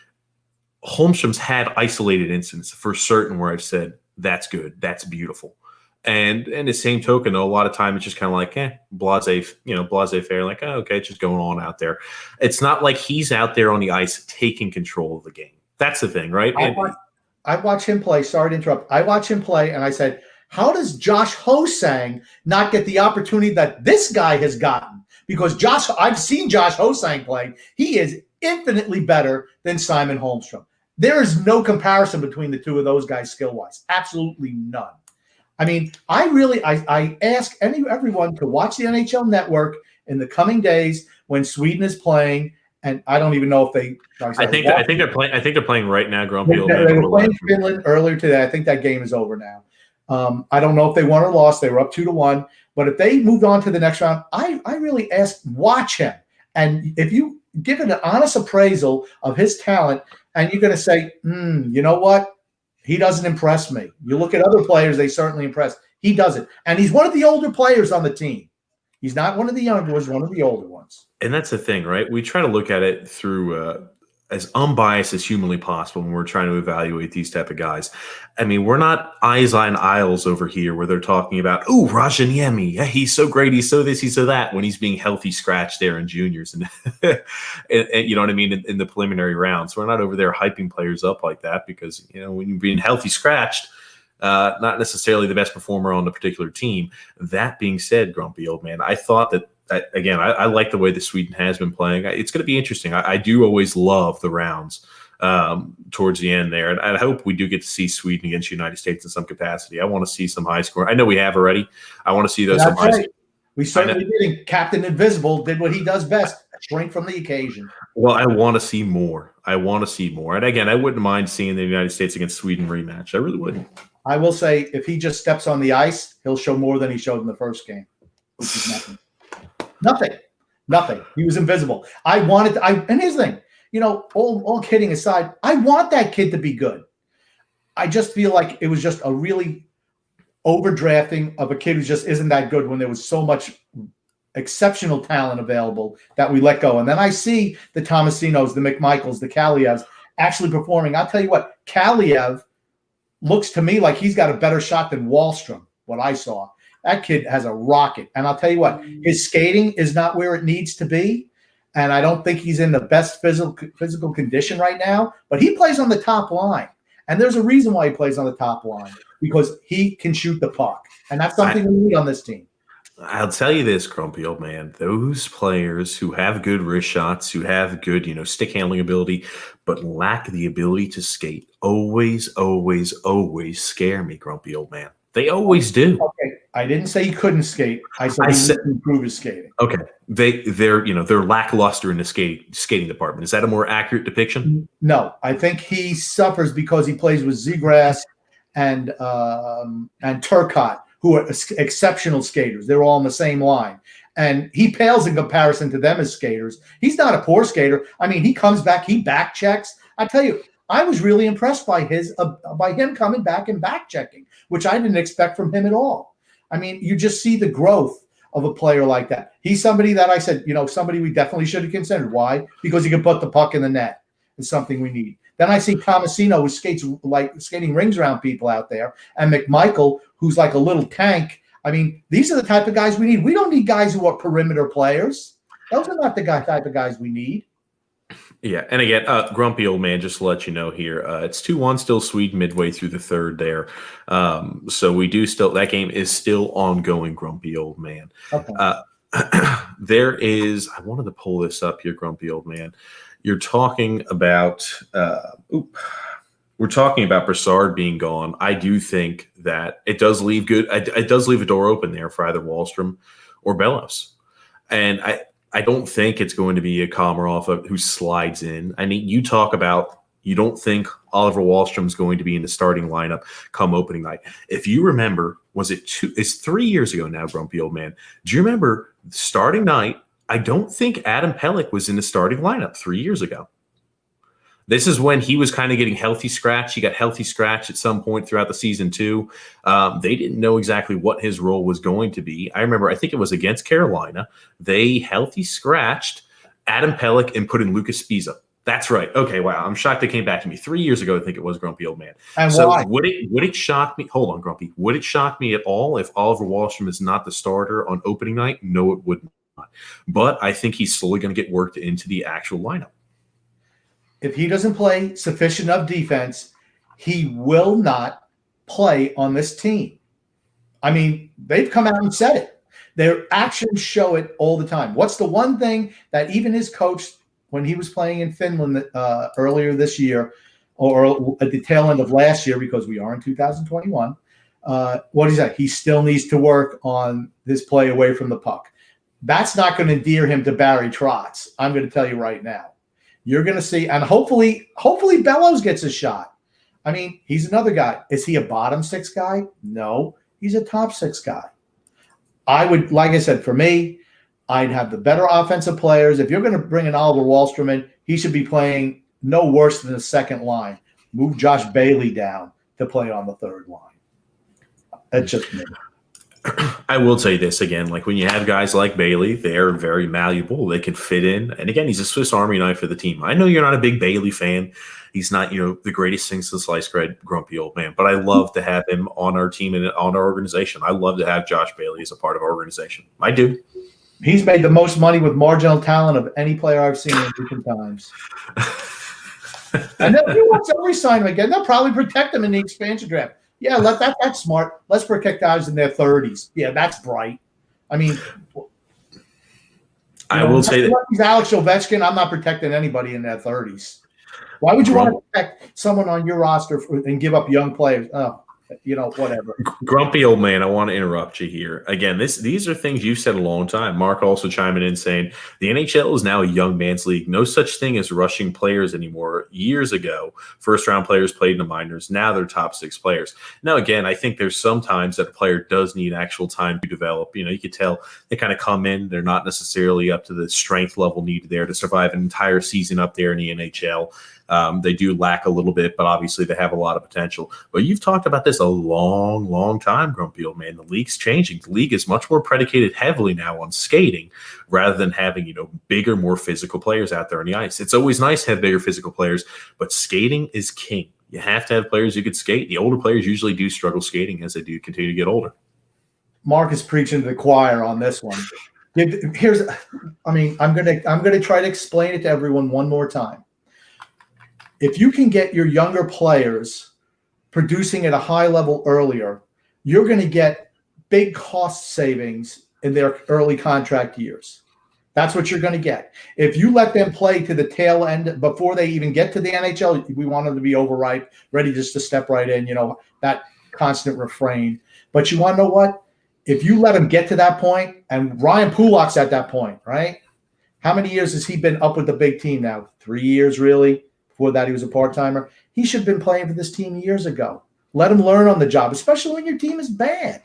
Speaker 1: Holmstrom's had isolated incidents for certain where I've said, that's good, that's beautiful. And the same token, though, a lot of time it's just kind of like, blase fair, like, oh, okay, it's just going on out there. It's not like he's out there on the ice taking control of the game. That's the thing, right?
Speaker 2: I watch him play. Sorry to interrupt. I watch him play, and I said, how does Josh Hosang not get the opportunity that this guy has gotten? Because I've seen Josh Hosang play. He is infinitely better than Simon Holmstrom. There is no comparison between the two of those guys skill-wise. Absolutely none. I mean, I ask everyone to watch the NHL Network in the coming days when Sweden is playing, and I don't even know if they.
Speaker 1: I think they're playing. I think they're playing right now. Grumpy old man.
Speaker 2: They were playing Finland earlier today. I think that game is over now. I don't know if they won or lost. They were up 2-1. But if they moved on to the next round, I really ask, watch him. And if you give it an honest appraisal of his talent, and you're going to say, you know what? He doesn't impress me. You look at other players, they certainly impress. He doesn't. And he's one of the older players on the team. He's not one of the younger ones, one of the older ones.
Speaker 1: And that's the thing, right? We try to look at it through as unbiased as humanly possible when we're trying to evaluate these type of guys. I mean, we're not eyes on aisles over here where they're talking about, oh, Rajaniemi, yeah, he's so great, he's so this, he's so that, when he's being healthy scratched there in juniors. And, and you know what I mean, in the preliminary rounds. We're not over there hyping players up like that because, when you're being healthy scratched, not necessarily the best performer on the particular team. That being said, grumpy old man, I thought that, again, I like the way that Sweden has been playing. It's going to be interesting. I do always love the rounds towards the end there. And I hope we do get to see Sweden against the United States in some capacity. I want to see some high score. I know we have already. I want to see those.
Speaker 2: We certainly did. Captain Invisible did what he does best, shrink from the occasion.
Speaker 1: Well, I want to see more. And again, I wouldn't mind seeing the United States against Sweden rematch. I really wouldn't.
Speaker 2: I will say, if he just steps on the ice, he'll show more than he showed in the first game, which is nothing. Nothing. He was invisible. And here's the thing, all kidding aside, I want that kid to be good. I just feel like it was just a really overdrafting of a kid who just isn't that good when there was so much exceptional talent available that we let go. And then I see the Tomasinos, the McMichaels, the Kalievs actually performing. I'll tell you what, Kaliev looks to me like he's got a better shot than Wallstrom, what I saw. That kid has a rocket. And I'll tell you what, his skating is not where it needs to be. And I don't think he's in the best physical condition right now. But he plays on the top line. And there's a reason why he plays on the top line, because he can shoot the puck. And that's something we need on this team.
Speaker 1: I'll tell you this, grumpy old man. Those players who have good wrist shots, who have good, stick handling ability, but lack the ability to skate, always, always, always scare me, grumpy old man. They always do.
Speaker 2: Okay, I didn't say he couldn't skate. I said he needs to improve his skating.
Speaker 1: Okay, they're lackluster in the skating department. Is that a more accurate depiction?
Speaker 2: No, I think he suffers because he plays with Zegras and Turcotte, who are exceptional skaters. They're all on the same line. And he pales in comparison to them as skaters. He's not a poor skater. I mean, he comes back, he back checks. I tell you, I was really impressed by him coming back and back checking, which I didn't expect from him at all. I mean, you just see the growth of a player like that. He's somebody that I said, somebody we definitely should have considered. Why? Because he can put the puck in the net. It's something we need. Then I see Tomasino, who skates like skating rings around people out there, and McMichael, who's like a little tank. I mean, these are the type of guys we need. We don't need guys who are perimeter players. Those are not the type of guys we need.
Speaker 1: Yeah, and again, grumpy old man, just to let you know here, it's 2-1 still Sweden midway through the third there. So we do still – that game is still ongoing, grumpy old man.
Speaker 2: Okay.
Speaker 1: There is – I wanted to pull this up here, grumpy old man. You're talking about we're talking about Brassard being gone. I do think that it does leave it does leave a door open there for either Wahlstrom or Bellows. And I don't think it's going to be a Komarov who slides in. I mean, you talk about you don't think Oliver Wahlstrom is going to be in the starting lineup come opening night. If you remember, it's 3 years ago now, grumpy old man. Do you remember starting night? I don't think Adam Pelech was in the starting lineup 3 years ago. This is when he was kind of getting healthy scratch. He got healthy scratch at some point throughout the season too. They didn't know exactly what his role was going to be. I remember, I think it was against Carolina. They healthy scratched Adam Pelech and put in Lucas Spiza. That's right. Okay, wow. I'm shocked it came back to me 3 years ago. I think it was, grumpy old man.
Speaker 2: And
Speaker 1: so
Speaker 2: why?
Speaker 1: would it shock me? Hold on, grumpy. Would it shock me at all if Oliver Wahlstrom is not the starter on opening night? No, it would not. But I think he's slowly going to get worked into the actual lineup.
Speaker 2: If he doesn't play sufficient enough defense, he will not play on this team. I mean, they've come out and said it. Their actions show it all the time. What's the one thing that even his coach, when he was playing in Finland earlier this year, or at the tail end of last year, because we are in 2021, what is that? He still needs to work on this play away from the puck. That's not going to endear him to Barry Trotz. I'm going to tell you right now. You're going to see, and hopefully Bellows gets a shot. I mean, he's another guy. Is he a bottom six guy? No, he's a top six guy. I would, like I said, for me, I'd have the better offensive players. If you're going to bring an Oliver Wahlstrom in, he should be playing no worse than the second line. Move Josh Bailey down to play on the third line. That's just me.
Speaker 1: I will say this again, like when you have guys like Bailey, they're very malleable. They can fit in. And again, he's a Swiss Army knife for the team. I know you're not a big Bailey fan. He's not, the greatest thing since sliced bread, grumpy old man. But I love to have him on our team and on our organization. I love to have Josh Bailey as a part of our organization. I do.
Speaker 2: He's made the most money with marginal talent of any player I've seen in recent times. And then if he wants to re-sign him again, they'll probably protect him in the expansion draft. Yeah, that's smart. Let's protect guys in their 30s. Yeah, that's bright. I mean,
Speaker 1: I will say that
Speaker 2: he's Alex Ovechkin. I'm not protecting anybody in their 30s. Why would you want to protect someone on your roster and give up young players? Oh, whatever.
Speaker 1: Grumpy old man, I want to interrupt you here. Again, these are things you've said a long time. Mark also chiming in saying the NHL is now a young man's league. No such thing as rushing players anymore. Years ago, first-round players played in the minors. Now they're top six players. Now, again, I think there's sometimes that a player does need actual time to develop. You could tell they kind of come in. They're not necessarily up to the strength level needed there to survive an entire season up there in the NHL. They do lack a little bit, but obviously they have a lot of potential. But you've talked about this a long, long time, grumpy old man. The league's changing. The league is much more predicated heavily now on skating rather than having, bigger, more physical players out there on the ice. It's always nice to have bigger physical players, but skating is king. You have to have players who can skate. The older players usually do struggle skating as they do continue to get older.
Speaker 2: Mark is preaching to the choir on this one. I'm gonna try to explain it to everyone one more time. If you can get your younger players producing at a high level earlier, you're going to get big cost savings in their early contract years. That's what you're going to get. If you let them play to the tail end before they even get to the NHL, we want them to be overripe, ready just to step right in, that constant refrain. But you want to know what? If you let them get to that point, and Ryan Pulak's at that point, right? How many years has he been up with the big team now? 3 years, really? Before that, he was a part-timer. He should have been playing for this team years ago. Let him learn on the job, especially when your team is bad.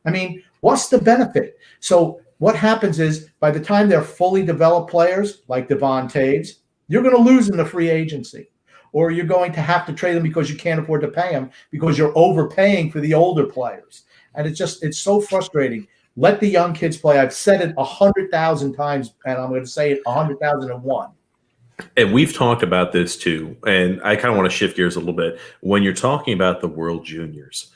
Speaker 2: I mean, what's the benefit? So what happens is by the time they're fully developed players like Devon Toews, you're going to lose in the free agency. Or you're going to have to trade them because you can't afford to pay them because you're overpaying for the older players. And it's so frustrating. Let the young kids play. I've said it 100,000 times, and I'm going to say it 100,001.
Speaker 1: And we've talked about this too, and I kind of want to shift gears a little bit. When you're talking about the World Juniors,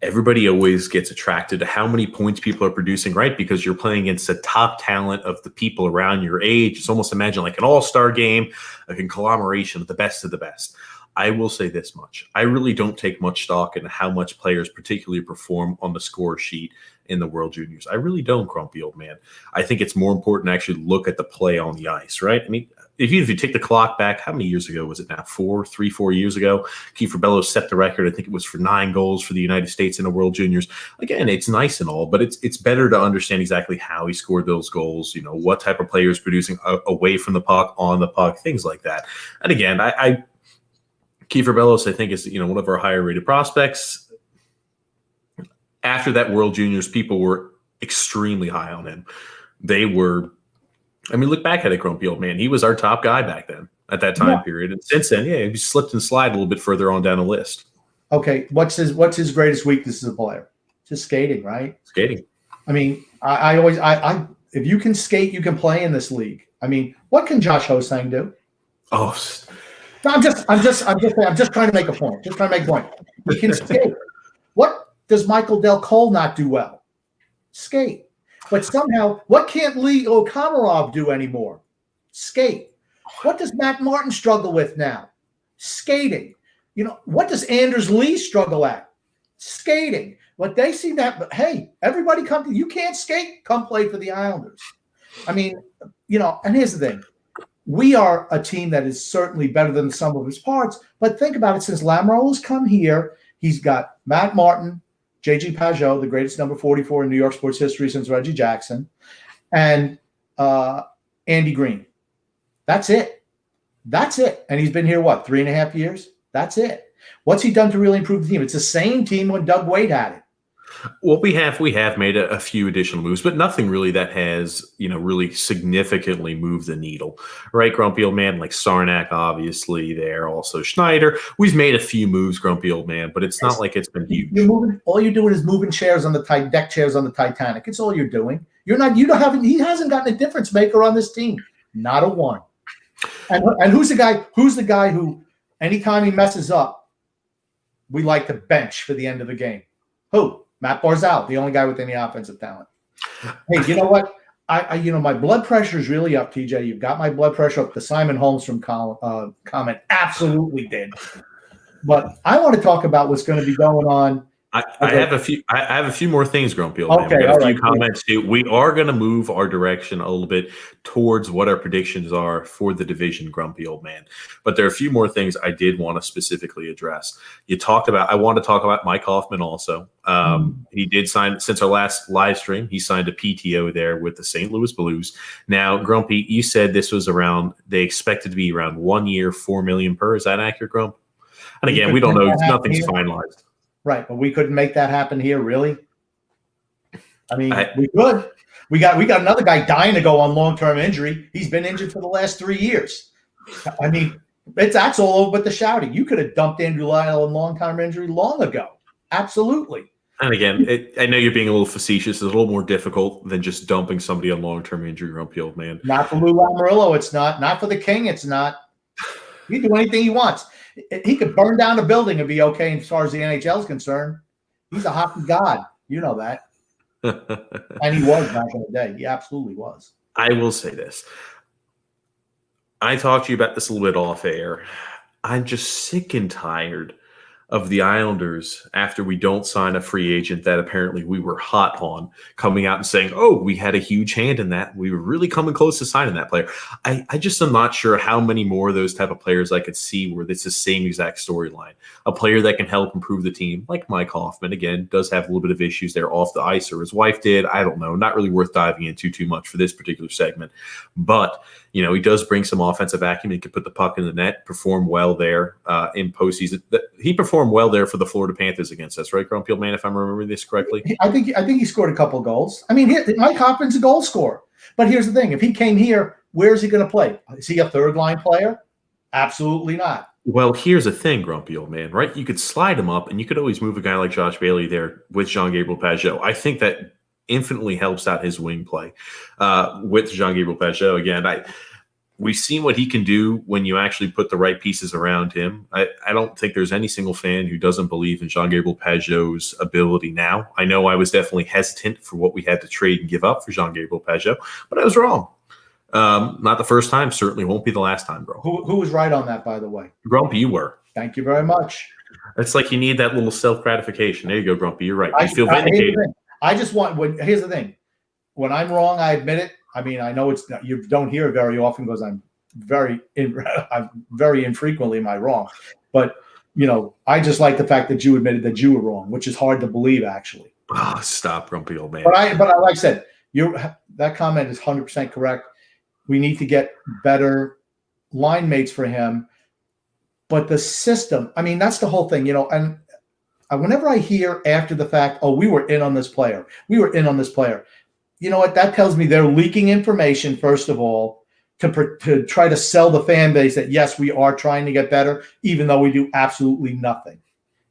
Speaker 1: everybody always gets attracted to how many points people are producing, right? Because you're playing against the top talent of the people around your age. It's almost imagine like an all-star game, a conglomeration of the best of the best. I will say this much. I really don't take much stock in how much players particularly perform on the score sheet in the World Juniors. I really don't, grumpy old man. I think it's more important to actually look at the play on the ice, right? I mean, if you take the clock back, how many years ago was it now? 4 years ago, Kiefer Bellows set the record. I think it was for 9 goals for the United States in the World Juniors. Again, it's nice and all, but it's better to understand exactly how he scored those goals. What type of players producing away from the puck, on the puck, things like that. And again, I Kiefer Bellows, I think, is one of our higher rated prospects. After that World Juniors, people were extremely high on him. They were. I mean, look back at it, grumpy old man. He was our top guy back then at that time period. And since then, he slipped and slid a little bit further on down the list.
Speaker 2: Okay. What's his greatest weakness as a player? Just skating, right?
Speaker 1: Skating.
Speaker 2: I mean, I always if you can skate, you can play in this league. I mean, what can Josh Ho-Sang do?
Speaker 1: Oh,
Speaker 2: no, I'm just trying to make a point. Just trying to make a point. He can skate. What does Michael Del Cole not do well? Skate. But somehow, what can't Lee Okomarov do anymore? Skate. What does Matt Martin struggle with now? Skating. What does Anders Lee struggle at? Skating. What they seem to have, but hey, everybody you can't skate, come play for the Islanders. I mean, and here's the thing. We are a team that is certainly better than the sum of its parts, but think about it. Since Lamoureux has come here, he's got Matt Martin, J.G. Pajot, the greatest number 44 in New York sports history since Reggie Jackson, and Andy Green. That's it. And he's been here, 3.5 years? That's it. What's he done to really improve the team? It's the same team when Doug Wade had it.
Speaker 1: Well, we have made a few additional moves, but nothing really that has, really significantly moved the needle, right? Grumpy old man, like Sarnak, obviously there, also Schneider. We've made a few moves, grumpy old man, but it's not like it's been huge.
Speaker 2: All you're doing is moving chairs on the deck chairs on the Titanic. It's all you're doing. He hasn't gotten a difference maker on this team. Not a one. And who's the guy who, anytime he messes up, we like to bench for the end of the game? Who? Matt Barzal, the only guy with any offensive talent. Hey, you know what? My blood pressure is really up, TJ. You've got my blood pressure up. The Simon Holmes from comment absolutely did. But I want to talk about what's going to be going on.
Speaker 1: I have a few more things, grumpy old man.
Speaker 2: Okay,
Speaker 1: we got a few
Speaker 2: right,
Speaker 1: comments too. We are going to move our direction a little bit towards what our predictions are for the division, grumpy old man. But there are a few more things I did want to specifically address. I want to talk about Mike Hoffman also. He did sign, since our last live stream, he signed a PTO there with the St. Louis Blues. Now, Grumpy, you said this was they expected to be around 1 year, $4 million per. Is that accurate, Grump? And again, we don't know. Nothing's finalized.
Speaker 2: Right, but we couldn't make that happen here, really. I mean, we could. We got another guy dying to go on long-term injury. He's been injured for the last 3 years. I mean, that's all over but the shouting. You could have dumped Andrew Lyle in long-term injury long ago. Absolutely.
Speaker 1: And again, I know you're being a little facetious. It's a little more difficult than just dumping somebody on long-term injury, grumpy old man.
Speaker 2: Not for Lou Lamoriello, it's not. Not for the King, it's not. He can do anything he wants. He could burn down a building and be okay as far as the NHL is concerned. He's a hockey god. You know that. And he was back in the day. He absolutely was.
Speaker 1: I will say this. I talked to you about this a little bit off air. I'm just sick and tired of the Islanders, after we don't sign a free agent that apparently we were hot on, coming out and saying, oh, we had a huge hand in that. We were really coming close to signing that player. I just am not sure how many more of those type of players I could see where it's the same exact storyline. A player that can help improve the team, like Mike Hoffman, again, does have a little bit of issues there off the ice, or his wife did. I don't know. Not really worth diving into too much for this particular segment. But he does bring some offensive acumen. He can put the puck in the net, perform well there in postseason. He performed well there for the Florida Panthers against us, right, Grumpy old man, if I'm remembering this correctly?
Speaker 2: I think he scored a couple of goals. I mean, Mike Hoffman's a goal scorer. But here's the thing. If he came here, where's he going to play? Is he a third-line player? Absolutely not.
Speaker 1: Well, here's the thing, grumpy old man, right? You could slide him up, and you could always move a guy like Josh Bailey there with Jean-Gabriel Pageau. I think that infinitely helps out his wing play with Jean-Gabriel Pageau. Again, we've seen what he can do when you actually put the right pieces around him. I don't think there's any single fan who doesn't believe in Jean-Gabriel Pageau's ability now. I know I was definitely hesitant for what we had to trade and give up for Jean-Gabriel Pageau, but I was wrong. Not the first time, certainly won't be the last time, bro.
Speaker 2: Who was right on that, by the way?
Speaker 1: Grumpy, you were.
Speaker 2: Thank you very much.
Speaker 1: It's like you need that little self-gratification. There you go, Grumpy. You're right. You feel vindicated.
Speaker 2: Here's the thing. When I'm wrong, I admit it. I mean, I know you don't hear it very often because I'm very infrequently am I wrong. But, I just like the fact that you admitted that you were wrong, which is hard to believe, actually.
Speaker 1: Oh, stop, grumpy old man.
Speaker 2: But like I said, that comment is 100% correct. We need to get better line mates for him. But the system, I mean, that's the whole thing, and whenever I hear after the fact, oh, we were in on this player. We were in on this player. You know what? That tells me they're leaking information, first of all, to try to sell the fan base that, yes, we are trying to get better, even though we do absolutely nothing.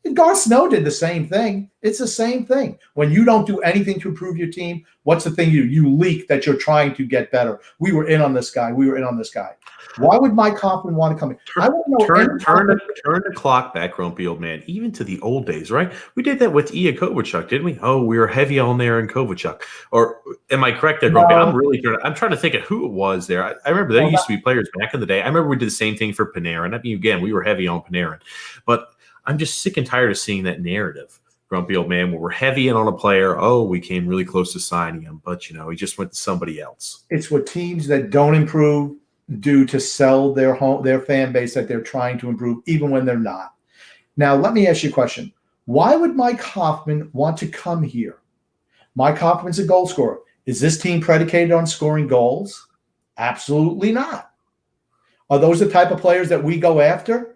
Speaker 2: And Garth Snow did the same thing. It's the same thing. When you don't do anything to improve your team, what's the thing you do? You leak that you're trying to get better. We were in on this guy. We were in on this guy. Why would Mike Hoffman want to come in? I want to know.
Speaker 1: Turn the clock back, grumpy old man, even to the old days, right? We did that with Ilya Kovalchuk, didn't we? Oh, we were heavy on there in Kovalchuk. Or am I correct there, grumpy?
Speaker 2: No.
Speaker 1: I'm trying to think of who it was there. I remember there used to be players back in the day. I remember we did the same thing for Panarin. I mean, again, we were heavy on Panarin. But I'm just sick and tired of seeing that narrative, grumpy old man, where we're heavy in on a player. Oh, we came really close to signing him, but, he just went to somebody else.
Speaker 2: It's what teams that don't improve do to sell their fan base that they're trying to improve, even when they're not. Now, let me ask you a question. Why would Mike Hoffman want to come here? Mike Hoffman's a goal scorer. Is this team predicated on scoring goals? Absolutely not. Are those the type of players that we go after?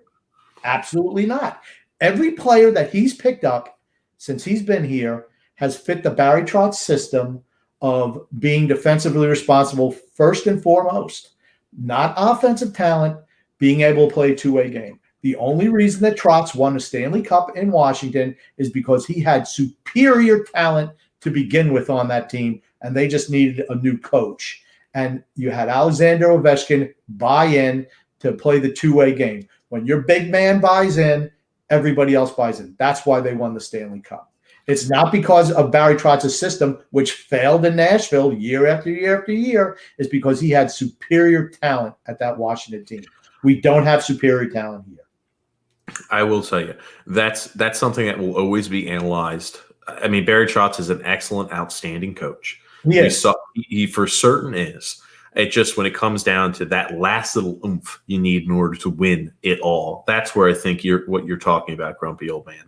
Speaker 2: Absolutely not. Every player that he's picked up since he's been here has fit the Barry Trotz system of being defensively responsible first and foremost. Not offensive talent, being able to play a two-way game. The only reason that Trotz won the Stanley Cup in Washington is because he had superior talent to begin with on that team, and they just needed a new coach. And you had Alexander Ovechkin buy in to play the two-way game. When your big man buys in, everybody else buys in. That's why they won the Stanley Cup. It's not because of Barry Trotz's system, which failed in Nashville year after year after year. It's because he had superior talent at that Washington team. We don't have superior talent here.
Speaker 1: I will tell you, that's something that will always be analyzed. I mean, Barry Trotz is an excellent, outstanding coach.
Speaker 2: Yes.
Speaker 1: He for certain is. It just, when it comes down to that last little oomph you need in order to win it all, that's where I think what you're talking about, grumpy old man.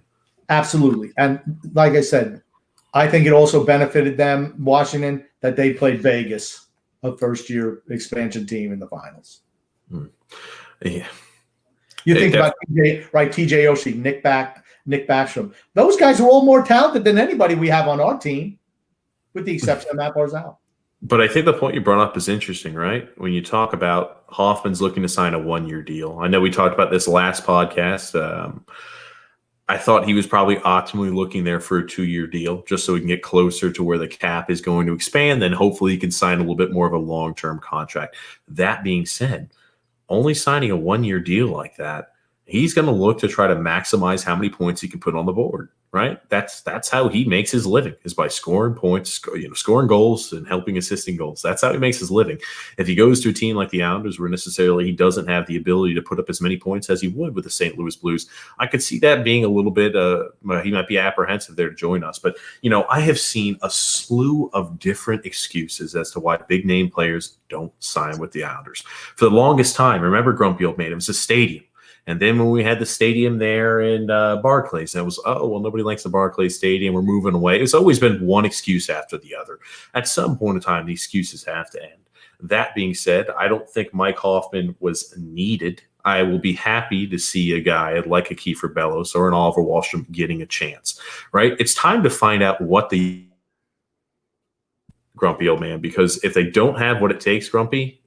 Speaker 2: Absolutely. And like I said, I think it also benefited them, Washington, that they played Vegas, a first-year expansion team, in the finals.
Speaker 1: Yeah.
Speaker 2: You think about TJ Oshie, Nick Backstrom. Those guys are all more talented than anybody we have on our team, with the exception of Matt Barzal.
Speaker 1: But I think the point you brought up is interesting, right? When you talk about Hoffman's looking to sign a one-year deal. I know we talked about this last podcast. I thought he was probably optimally looking there for a 2-year deal, just so he can get closer to where the cap is going to expand. Then hopefully he can sign a little bit more of a long-term contract. That being said, only signing a 1-year deal like that, he's going to look to try to maximize how many points he can put on the board, right? That's how he makes his living, is by scoring points, scoring goals and helping assisting goals. That's how he makes his living. If he goes to a team like the Islanders, where necessarily he doesn't have the ability to put up as many points as he would with the St. Louis Blues, I could see that being a little bit, he might be apprehensive there to join us. But, I have seen a slew of different excuses as to why big name players don't sign with the Islanders. For the longest time, remember, grumpy old man, it was a stadium. And then when we had the stadium there in Barclays, and it was, nobody likes the Barclays Stadium, we're moving away. It's always been one excuse after the other. At some point in time, the excuses have to end. That being said, I don't think Mike Hoffman was needed. I will be happy to see a guy like a Kiefer Bellows or an Oliver Wahlstrom getting a chance, right? It's time to find out what the grumpy old man, because if they don't have what it takes, grumpy,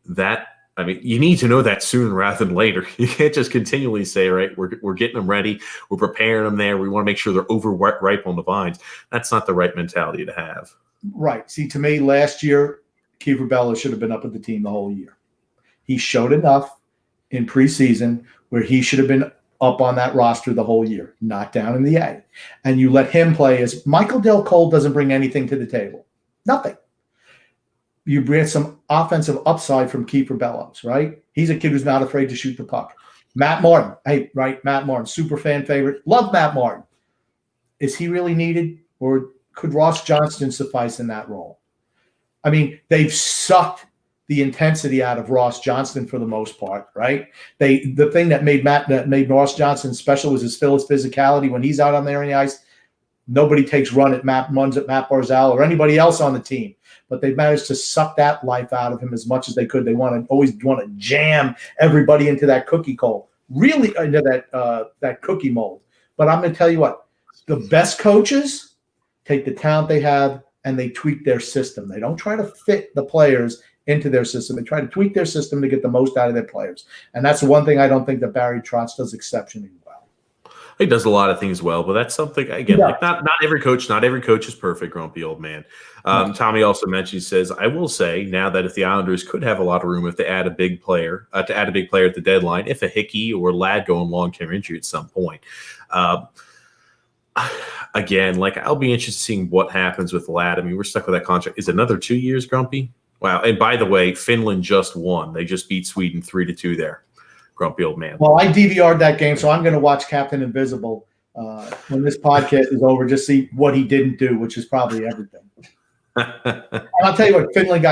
Speaker 1: you need to know that sooner rather than later. You can't just continually say, right, we're getting them ready, we're preparing them there, we want to make sure they're overripe on the vines. That's not the right mentality to have.
Speaker 2: Right. See, to me, last year, Kiefer Bellows should have been up with the team the whole year. He showed enough in preseason where he should have been up on that roster the whole year, not down in the A. And you let him play as Michael Del Cole doesn't bring anything to the table. Nothing. You bring some offensive upside from Kiefer Bellows, right? He's a kid who's not afraid to shoot the puck. Matt Martin. Hey, right, Matt Martin, super fan favorite. Love Matt Martin. Is he really needed, or could Ross Johnston suffice in that role? I mean, they've sucked the intensity out of Ross Johnston for the most part, right? The thing that made Ross Johnston special was his physicality. When he's out on there in the ice, nobody takes runs at Matt Barzal or anybody else on the team. But they managed to suck that life out of him as much as they could. They always want to jam everybody into that cookie mold, really into that cookie mold. But I'm going to tell you what, the best coaches take the talent they have and they tweak their system. They don't try to fit the players into their system. They try to tweak their system to get the most out of their players. And that's the one thing I don't think that Barry Trotz does exceptionally well.
Speaker 1: He does a lot of things well, but that's something, again, like not every coach is perfect, grumpy old man. Tommy also mentioned, he says, I will say now that if the Islanders could have a lot of room if they add a big player, at the deadline, if a Hickey or Ladd go on long-term injury at some point. Again, like I'll be interested in seeing what happens with Ladd. I mean, we're stuck with that contract. Is it another 2 years, Grumpy? Wow. And by the way, Finland just won. They just beat Sweden 3-2 there. Grumpy old man.
Speaker 2: Well, I DVR'd that game, so I'm going to watch Captain Invisible when this podcast is over, just see what he didn't do, which is probably everything. And I'll tell you what, Finland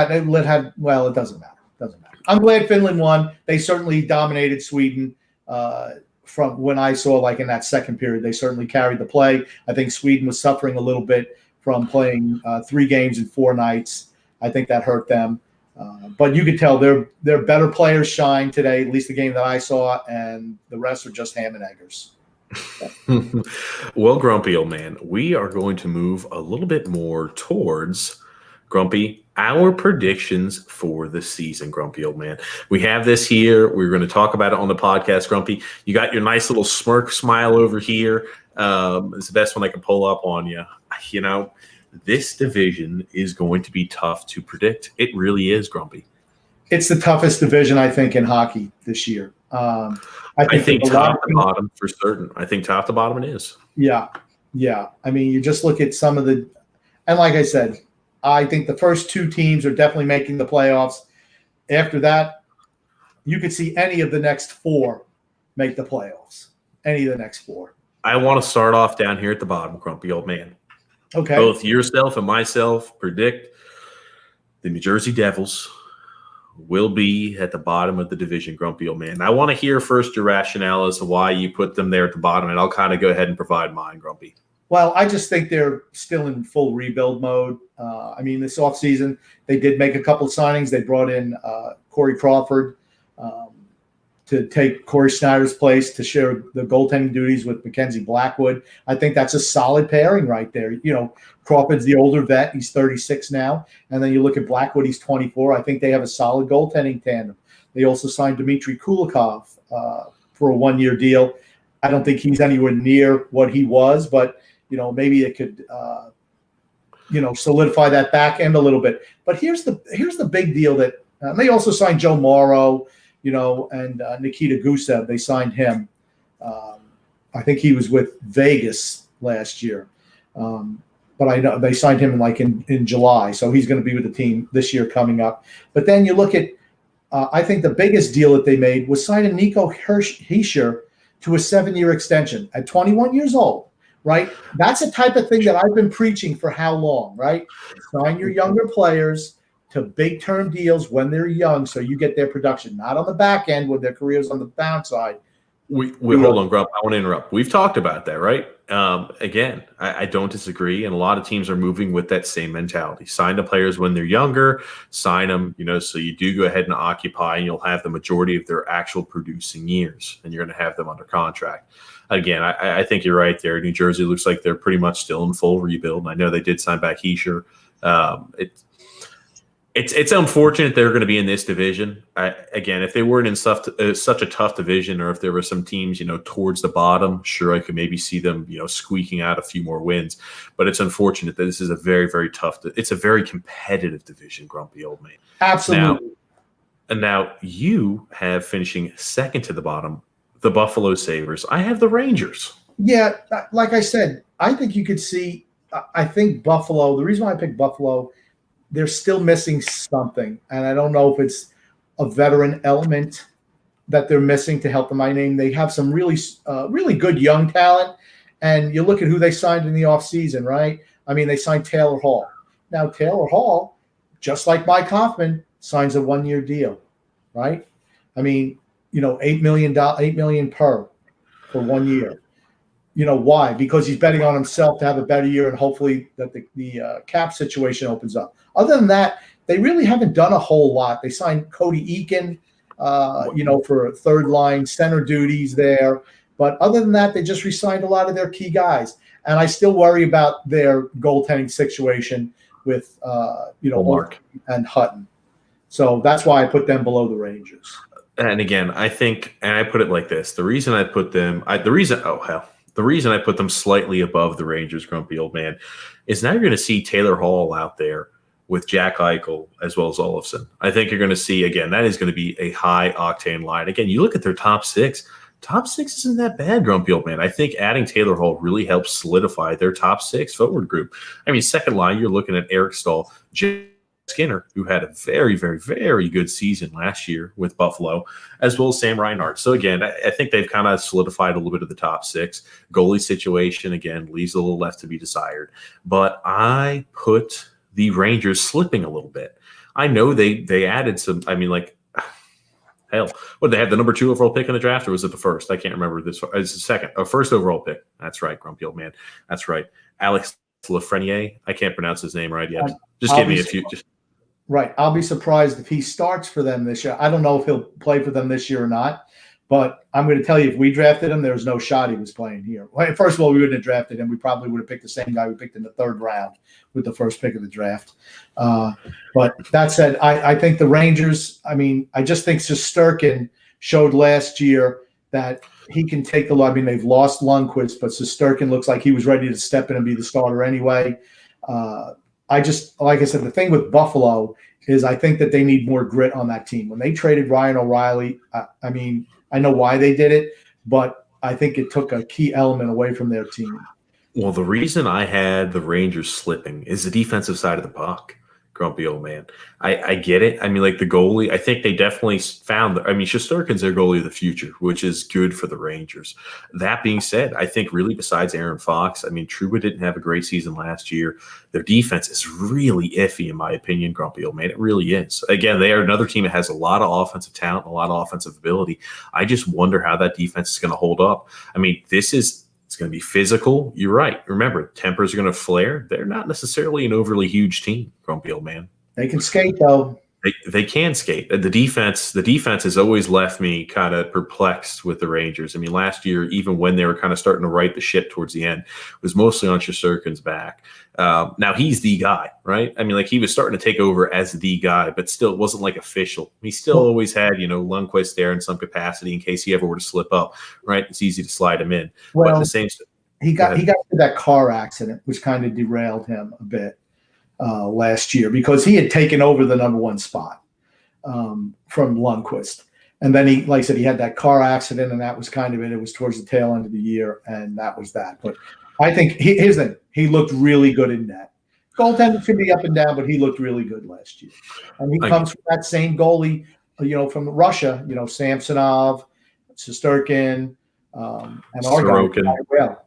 Speaker 2: well, it doesn't matter. I'm glad Finland won. They certainly dominated Sweden from when I saw, like in that second period. They certainly carried the play. I think Sweden was suffering a little bit from playing 3 games in 4 nights. I think that hurt them. But you could tell their better players shine today, at least the game that I saw, and the rest are just ham and eggers.
Speaker 1: Well, Grumpy old man, we are going to move a little bit more towards, Grumpy, our predictions for the season, Grumpy old man. We have this here. We're going to talk about it on the podcast, Grumpy. You got your nice little smirk smile over here. It's the best one I can pull up on you. You know, this division is going to be tough to predict. It really is, Grumpy.
Speaker 2: It's the toughest division, I think, in hockey this year.
Speaker 1: I think top to bottom for certain. I think top to bottom it is.
Speaker 2: Yeah. I mean, you just look at some of the – and like I said, I think the first 2 teams are definitely making the playoffs. After that, you could see any of the next 4 make the playoffs, any of the next 4.
Speaker 1: I want to start off down here at the bottom, Grumpy old man.
Speaker 2: Okay.
Speaker 1: Both yourself and myself predict the New Jersey Devils will be at the bottom of the division, Grumpy old man. I want to hear first your rationale as to why you put them there at the bottom, and I'll kind of go ahead and provide mine, Grumpy.
Speaker 2: Well, I just think they're still in full rebuild mode. I mean, this offseason, they did make a couple of signings. They brought in Corey Crawford to take Corey Snyder's place to share the goaltending duties with Mackenzie Blackwood. I think that's a solid pairing right there. You know, Crawford's the older vet. He's 36 now. And then you look at Blackwood, he's 24. I think they have a solid goaltending tandem. They also signed Dmitry Kulikov for a 1-year deal. I don't think he's anywhere near what he was, but, you know, maybe it could, solidify that back end a little bit. But here's the big deal that they also signed Joe Morrow, and Nikita Gusev. They signed him. I think he was with Vegas last year. But I know they signed him in July. So he's going to be with the team this year coming up. But then you look at, I think the biggest deal that they made was signing Nico Hischier to a 7-year extension at 21 years old, right? That's the type of thing that I've been preaching for how long, right? Sign your younger players to big-term deals when they're young so you get their production, not on the back end when their career's on the downside.
Speaker 1: We hold on, Grump. I want to interrupt. We've talked about that, right? Again, I don't disagree, and a lot of teams are moving with that same mentality. Sign the players when they're younger, sign them, so you do go ahead and occupy, and you'll have the majority of their actual producing years, and you're going to have them under contract. Again, I think you're right there. New Jersey looks like they're pretty much still in full rebuild, and I know they did sign back Hischier. It's unfortunate they're going to be in this division. Again, if they weren't in such a tough division, or if there were some teams, towards the bottom, sure, I could maybe see them, squeaking out a few more wins. But it's unfortunate that this is a very, very tough. It's a very competitive division, Grumpy old man.
Speaker 2: Absolutely.
Speaker 1: Now you have finishing second to the bottom, the Buffalo Sabres. I have the Rangers.
Speaker 2: Yeah, like I said, I think you could see. I think Buffalo. The reason why I picked Buffalo, they're still missing something. And I don't know if it's a veteran element that they're missing to help them. They have some really good young talent. And you look at who they signed in the offseason, right? I mean, they signed Taylor Hall. Now, Taylor Hall, just like Mike Hoffman, signs a 1-year deal, right? I mean, $8 million per for 1 year. Why? Because he's betting on himself to have a better year, and hopefully that the cap situation opens up. Other than that, they really haven't done a whole lot. They signed Cody Eakin, for third line center duties there. But other than that, they just re-signed a lot of their key guys. And I still worry about their goaltending situation with,
Speaker 1: Mark
Speaker 2: and Hutton. So that's why I put them below the Rangers.
Speaker 1: And again, I think, and I put it like this: the reason I put them, the reason I put them slightly above the Rangers, grumpy old man, is now you're going to see Taylor Hall out there with Jack Eichel as well as Olofsson. I think you're going to see, again, that is going to be a high octane line. Again, you look at their top six. Top six isn't that bad, grumpy old man. I think adding Taylor Hall really helps solidify their top six forward group. I mean, second line, you're looking at Eric Stahl, Jim Skinner, who had a very, very, very good season last year with Buffalo, as well as Sam Reinhart. So, again, I think they've kind of solidified a little bit of the top six. Goalie situation, again, leaves a little left to be desired. But I put the Rangers slipping a little bit. I know they added some, hell, what, they had the number 2 overall pick in the draft, or was it the first? I can't remember this. It's the second. First overall pick. That's right, grumpy old man. That's right. Alex Lafreniere. I can't pronounce his name right yet. Just give me a few.
Speaker 2: Right. I'll be surprised if he starts for them this year. I don't know if he'll play for them this year or not, but I'm going to tell you, if we drafted him, there's no shot he was playing here. Well, first of all, we wouldn't have drafted him. We probably would have picked the same guy we picked in the 3rd round with the first pick of the draft. But that said, I think the Rangers, I just think Shesterkin showed last year that he can take the load. They've lost Lundqvist, but Shesterkin looks like he was ready to step in and be the starter anyway. Like I said, the thing with Buffalo is I think that they need more grit on that team. When they traded Ryan O'Reilly, I know why they did it, but I think it took a key element away from their team.
Speaker 1: Well, the reason I had the Rangers slipping is the defensive side of the puck, grumpy old man. I get it. The goalie, I think they definitely found Shesterkin's their goalie of the future, which is good for the Rangers. That being said, I think really besides Aaron Fox, Trouba didn't have a great season last year. Their defense is really iffy, in my opinion, grumpy old man. It really is. Again, they are another team that has a lot of offensive talent, a lot of offensive ability. I just wonder how that defense is going to hold up. It's going to be physical. You're right. Remember, tempers are going to flare. They're not necessarily an overly huge team, grumpy old man.
Speaker 2: They can skate, though.
Speaker 1: They can skate. The defense has always left me kind of perplexed with the Rangers. Last year, even when they were kind of starting to right the ship towards the end, it was mostly on Shesterkin's back. Now he's the guy, right? He was starting to take over as the guy, but still it wasn't like official. He still always had, Lundqvist there in some capacity in case he ever were to slip up, right? It's easy to slide him in.
Speaker 2: Well,
Speaker 1: but the same.
Speaker 2: He got into that car accident, which kind of derailed him a bit last year because he had taken over the number 1 spot from Lundqvist. And then he, like I said, he had that car accident, and that was kind of it. It was towards the tail end of the year, and that was that. But I think he looked really good in net. Goaltending can be up and down, but he looked really good last year. And he comes from that same goalie, from Russia, Samsonov, Shesterkin, and
Speaker 1: Sorokin.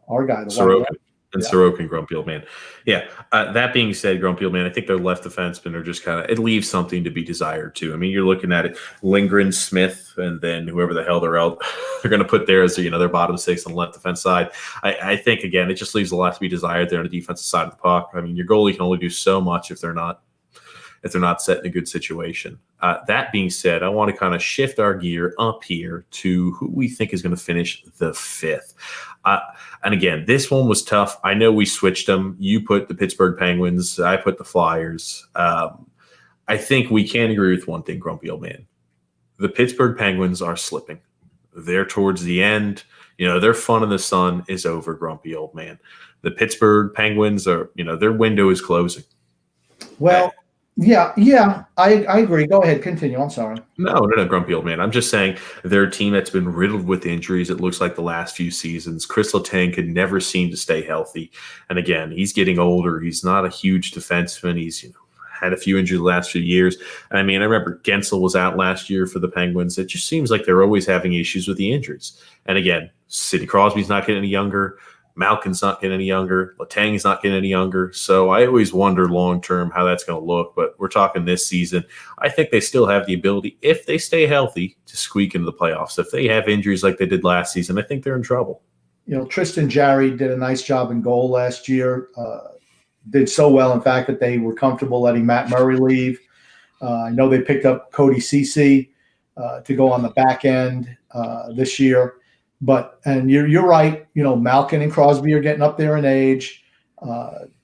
Speaker 2: Our guy,
Speaker 1: Sorokin. And Sorokin, grumpy old man. Yeah. That being said, grumpy old man, I think their left defensemen are just it leaves something to be desired too. You're looking at it, Lindgren, Smith, and then whoever the hell they're going to put there as their bottom 6 on the left defense side. I think again, it just leaves a lot to be desired there on the defensive side of the puck. Your goalie can only do so much if they're not set in a good situation. That being said, I want to kind of shift our gear up here to who we think is going to finish the 5th. And again, this one was tough. I know we switched them. You put the Pittsburgh Penguins. I put the Flyers. I think we can agree with one thing, grumpy old man. The Pittsburgh Penguins are slipping. They're towards the end. Their fun in the sun is over, grumpy old man. The Pittsburgh Penguins are, their window is closing.
Speaker 2: Well, Yeah, I agree. Go ahead, continue. I'm sorry.
Speaker 1: No, grumpy old man. I'm just saying they're a team that's been riddled with injuries. It looks like the last few seasons. Chris Letang could never seem to stay healthy. And again, he's getting older. He's not a huge defenseman. He's had a few injuries the last few years. I remember Gensel was out last year for the Penguins. It just seems like they're always having issues with the injuries. And again, Sidney Crosby's not getting any younger. Malkin's not getting any younger. Letang's not getting any younger. So I always wonder long term how that's going to look. But we're talking this season. I think they still have the ability, if they stay healthy, to squeak into the playoffs. If they have injuries like they did last season, I think they're in trouble.
Speaker 2: Tristan Jarry did a nice job in goal last year. Did so well, in fact, that they were comfortable letting Matt Murray leave. I know they picked up Cody Ceci to go on the back end this year. And you're right. Malkin and Crosby are getting up there in age.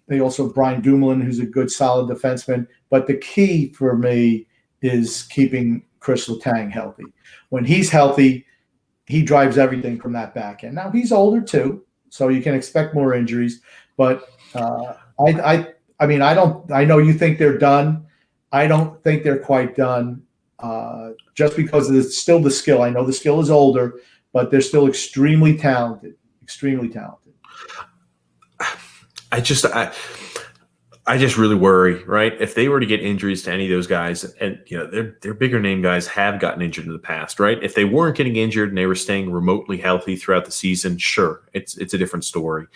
Speaker 2: They also have Brian Dumoulin, who's a good, solid defenseman. But the key for me is keeping Chris Letang healthy. When he's healthy, he drives everything from that back end. Now he's older too, so you can expect more injuries. But I know you think they're done. I don't think they're quite done. Just because there's still the skill. I know the skill is older, but they're still extremely talented. Extremely talented.
Speaker 1: I just really worry, right? If they were to get injuries to any of those guys, and their bigger name guys have gotten injured in the past, right? If they weren't getting injured and they were staying remotely healthy throughout the season, sure, it's a different story.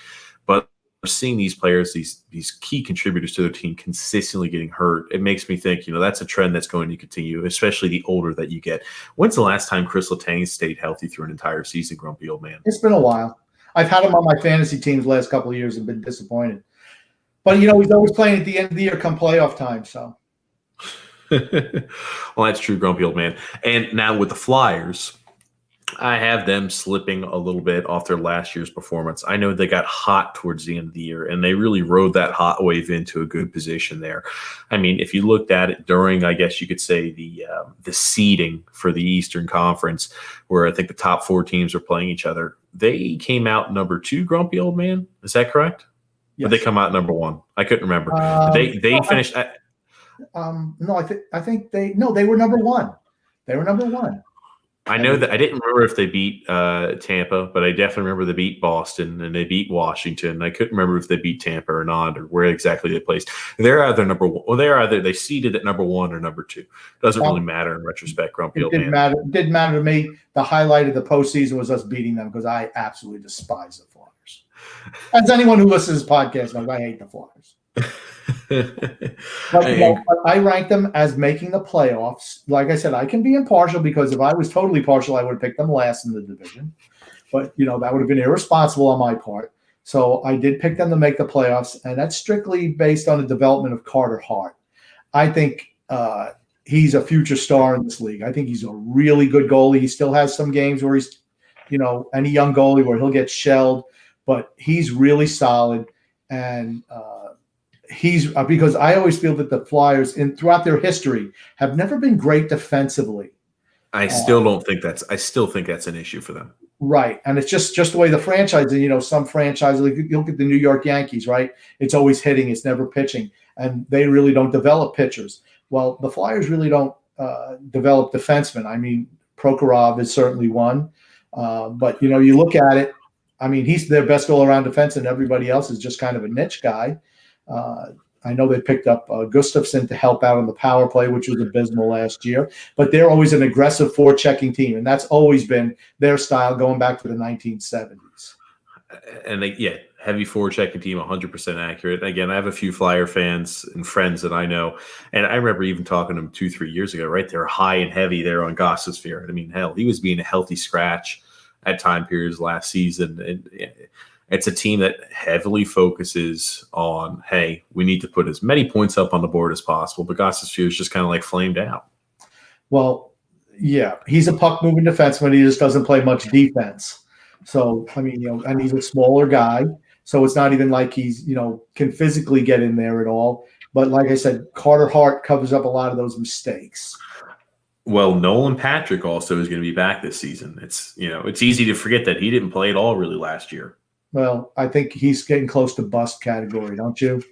Speaker 1: But seeing these players, these key contributors to their team, consistently getting hurt, it makes me think, that's a trend that's going to continue, especially the older that you get. When's the last time Chris Letang stayed healthy through an entire season, grumpy old man?
Speaker 2: It's been a while. I've had him on my fantasy teams the last couple of years and been disappointed. But, he's always playing at the end of the year come playoff time. So,
Speaker 1: well, that's true, grumpy old man. And now with the Flyers, I have them slipping a little bit off their last year's performance. I know they got hot towards the end of the year, and they really rode that hot wave into a good position there. I mean, if you looked at it during, I guess you could say, the seeding for the Eastern Conference, where I think the top 4 teams are playing each other, they came out number 2, grumpy old man. Is that correct? Yes. Or did they come out number 1? I couldn't remember. They finished.
Speaker 2: No, I think they were number 1. They were number 1.
Speaker 1: I know that I didn't remember if they beat Tampa, but I definitely remember they beat Boston and they beat Washington. I couldn't remember if they beat Tampa or not, or where exactly they placed. They're either number 1, or they're either they seeded at number 1 or number 2. Doesn't really matter in retrospect, grumpy old man.
Speaker 2: It didn't matter to me. The highlight of the postseason was us beating them because I absolutely despise the Flyers. As anyone who listens to this podcast knows, I hate the Flyers. But I rank them as making the playoffs. Like I said, I can be impartial because if I was totally partial, I would have picked them last in the division. But, that would have been irresponsible on my part. So I did pick them to make the playoffs, and that's strictly based on the development of Carter Hart. I think he's a future star in this league. I think he's a really good goalie. He still has some games where he's, any young goalie where he'll get shelled, but he's really solid. And he's because I always feel that the Flyers, throughout their history, have never been great defensively.
Speaker 1: I still think that's an issue for them.
Speaker 2: Right, and it's just the way the franchise. Some franchises, like you look at the New York Yankees, right? It's always hitting, it's never pitching, and they really don't develop pitchers. Well, the Flyers really don't develop defensemen. I mean, Prokhorov is certainly one, but you look at it. I mean, he's their best all-around defense, and everybody else is just kind of a niche guy. I know they picked up Gustafsson to help out on the power play, which was abysmal last year. But they're always an aggressive forechecking team, and that's always been their style going back to the 1970s.
Speaker 1: And heavy forechecking team, 100% accurate. Again, I have a few Flyer fans and friends that I know, and I remember even talking to them 2-3 years ago. Right, they're high and heavy there on Gostisbehere. I mean, hell, he was being a healthy scratch at time periods last season, and it's a team that heavily focuses on, hey, we need to put as many points up on the board as possible. But Gostisbehere is just kind of like flamed out.
Speaker 2: Well, yeah, he's a puck-moving defenseman. He just doesn't play much defense. So, I mean, and he's a smaller guy. So it's not even like he's, can physically get in there at all. But like I said, Carter Hart covers up a lot of those mistakes.
Speaker 1: Well, Nolan Patrick also is going to be back this season. It's easy to forget that he didn't play at all really last year.
Speaker 2: Well, I think he's getting close to bust category, don't you?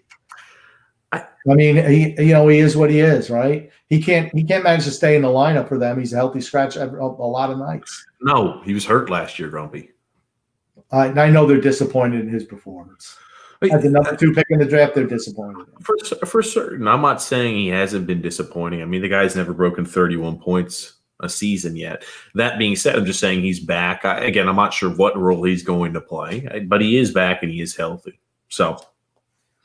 Speaker 2: I mean, he is what he is, right? He can't manage to stay in the lineup for them. He's a healthy scratch a lot of nights.
Speaker 1: No, he was hurt last year, Grumpy.
Speaker 2: I know they're disappointed in his performance. As the number 2 pick in the draft, they're disappointed.
Speaker 1: For certain. I'm not saying he hasn't been disappointing. I mean, the guy's never broken 31 points a season yet. That being said, I'm just saying he's back. Again, I'm not sure what role he's going to play, but he is back and he is healthy. So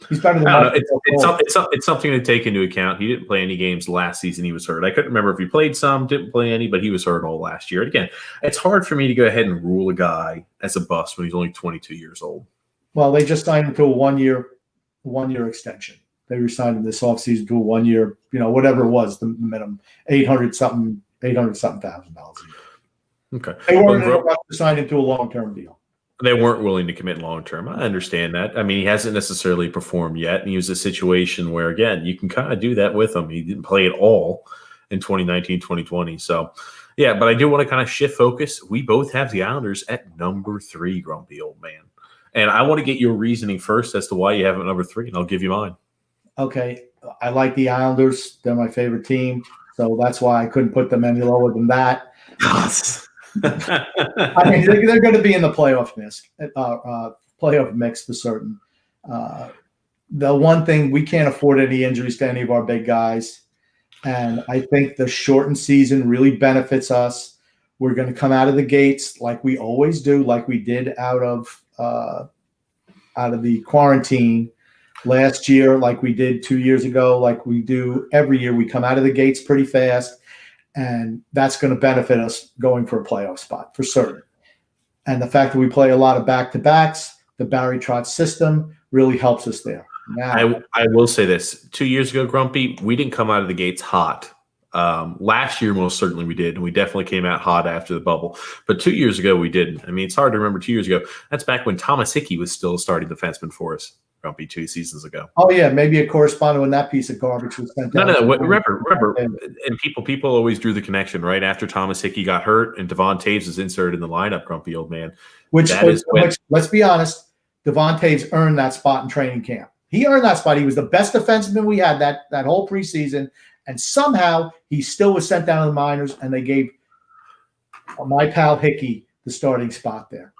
Speaker 2: He's better than
Speaker 1: I don't know.
Speaker 2: Michael Cole.
Speaker 1: It's something to take into account. He didn't play any games last season. He was hurt. I couldn't remember if he played some, didn't play any, but he was hurt all last year. And again, it's hard for me to go ahead and rule a guy as a bust when he's only 22 years old.
Speaker 2: Well, they just signed him to a one-year extension. They re-signed him this offseason to a 1 year, whatever it was, the minimum, $800-something thousand a year.
Speaker 1: Okay.
Speaker 2: They weren't about to sign him to a long-term deal.
Speaker 1: They weren't willing to commit long term. I understand that. I mean, he hasn't necessarily performed yet. And he was a situation where, again, you can kind of do that with him. He didn't play at all in 2019, 2020. So, yeah, but I do want to kind of shift focus. We both have the Islanders at number 3, grumpy old man. And I want to get your reasoning first as to why you have it at number 3, and I'll give you mine.
Speaker 2: Okay. I like the Islanders. They're my favorite team. So that's why I couldn't put them any lower than that. I mean, they're going to be in the playoff mix for certain. The one thing, we can't afford any injuries to any of our big guys, and I think the shortened season really benefits us. We're going to come out of the gates like we always do, like we did out of the quarantine last year, like we did 2 years ago, like we do every year. We come out of the gates pretty fast. And that's going to benefit us going for a playoff spot for certain. And the fact that we play a lot of back-to-backs, the Barry Trotz system really helps us there. Now,
Speaker 1: I will say this. 2 years ago, Grumpy, we didn't come out of the gates hot. Last year, most certainly we did. And we definitely came out hot after the bubble. But 2 years ago, we didn't. I mean, it's hard to remember 2 years ago. That's back when Thomas Hickey was still a starting defenseman for us. Grumpy 2 seasons ago.
Speaker 2: Oh yeah, maybe it corresponded when that piece of garbage was sent out.
Speaker 1: No. Remember, and people always drew the connection right after Thomas Hickey got hurt and Devon Taves was inserted in the lineup. Grumpy old man.
Speaker 2: Which let's be honest, Devon Taves earned that spot in training camp. He earned that spot. He was the best defenseman we had that whole preseason, and somehow he still was sent down to the minors, and they gave my pal Hickey the starting spot there.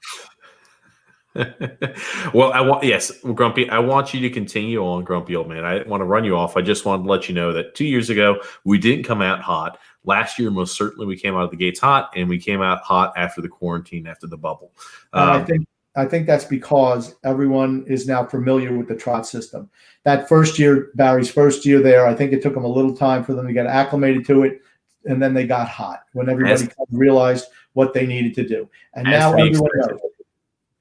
Speaker 1: Well, Grumpy, I want you to continue on, Grumpy old man. I didn't want to run you off. I just wanted to let you know that 2 years ago, we didn't come out hot. Last year, most certainly, we came out of the gates hot, and we came out hot after the quarantine, after the bubble.
Speaker 2: I think that's because everyone is now familiar with the Trotz system. That first year, Barry's first year there, I think it took them a little time for them to get acclimated to it, and then they got hot when everybody realized what they needed to do. And now everyone knows.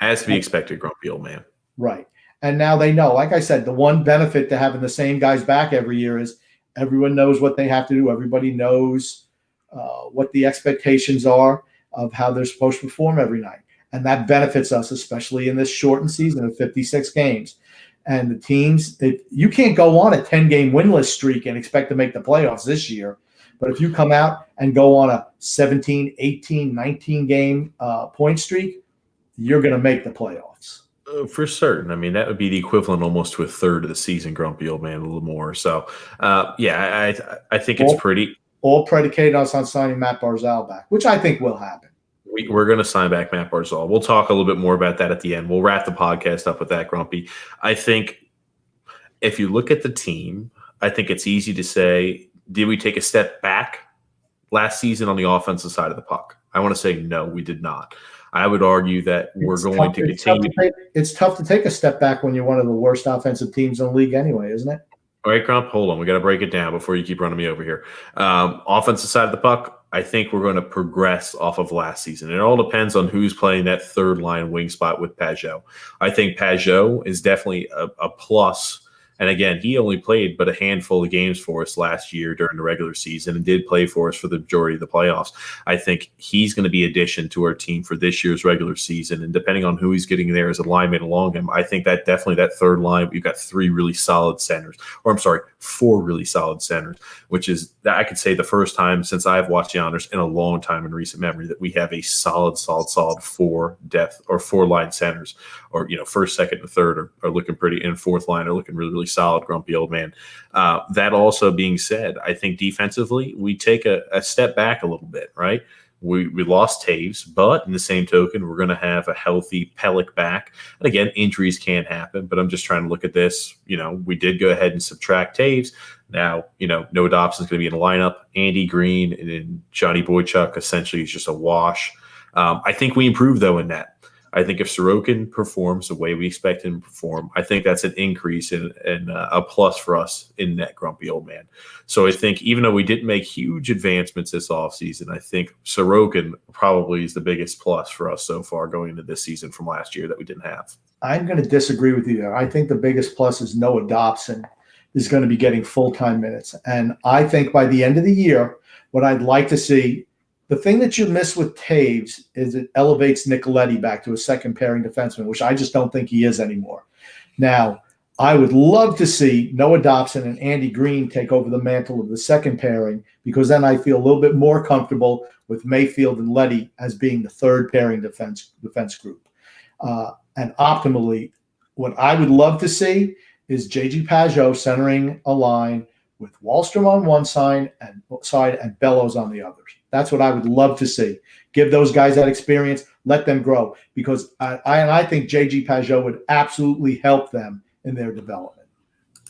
Speaker 1: As to be expected, grumpy old man.
Speaker 2: Right. And now they know. Like I said, the one benefit to having the same guys back every year is everyone knows what they have to do. Everybody knows what the expectations are of how they're supposed to perform every night. And that benefits us, especially in this shortened season of 56 games. And the teams, you can't go on a 10-game winless streak and expect to make the playoffs this year. But if you come out and go on a 17, 18, 19-game point streak, you're going to make the playoffs.
Speaker 1: For certain. I mean, that would be the equivalent almost to a third of the season, grumpy old man, a little more. So, I think it's pretty.
Speaker 2: All predicated on us on signing Matt Barzal back, which I think will happen.
Speaker 1: We're going to sign back Matt Barzal. We'll talk a little bit more about that at the end. We'll wrap the podcast up with that, Grumpy. I think if you look at the team, I think it's easy to say, did we take a step back last season on the offensive side of the puck? I want to say no, we did not. I would argue that we're going to continue.
Speaker 2: It's tough to take a step back when you're one of the worst offensive teams in the league anyway, isn't it?
Speaker 1: All right, Grump, hold on. We got to break it down before you keep running me over here. Offensive side of the puck, I think we're going to progress off of last season. It all depends on who's playing that third line wing spot with Pajot. I think Pajot is definitely a plus. And again, he only played but a handful of games for us last year during the regular season and did play for us for the majority of the playoffs. I think he's going to be an addition to our team for this year's regular season. And depending on who he's getting there as a lineman along him, I think that definitely that third line, we've got four really solid centers, which is, I could say, the first time since I've watched the Islanders in a long time in recent memory that we have a solid four depth or four line centers, or, first, second, and third are looking pretty, and fourth line are looking really, really solid, grumpy old man. That also being said, I think defensively we take a step back a little bit, right? we lost Taves, but in the same token, we're going to have a healthy Pellick back. And again, injuries can happen, but I'm just trying to look at this. We did go ahead and subtract Taves. Now, Noah Dobson's going to be in the lineup. Andy Green and then Johnny Boychuk essentially is just a wash. I think we improved, though, in that. I think if Sorokin performs the way we expect him to perform, I think that's an increase and a plus for us in net, grumpy old man. So I think even though we didn't make huge advancements this offseason, I think Sorokin probably is the biggest plus for us so far going into this season from last year that we didn't have.
Speaker 2: I'm going to disagree with you there. I think the biggest plus is Noah Dobson is going to be getting full-time minutes. And I think by the end of the year, what I'd like to see, the thing that you miss with Taves is it elevates Nicoletti back to a second pairing defenseman, which I just don't think he is anymore. Now, I would love to see Noah Dobson and Andy Green take over the mantle of the second pairing, because then I feel a little bit more comfortable with Mayfield and Letty as being the third pairing defense group. And optimally, what I would love to see is J.G. Pajot centering a line with Wahlstrom on one side and Bellows on the others. That's what I would love to see. Give those guys that experience, let them grow, because I think J.G. Pajot would absolutely help them in their development.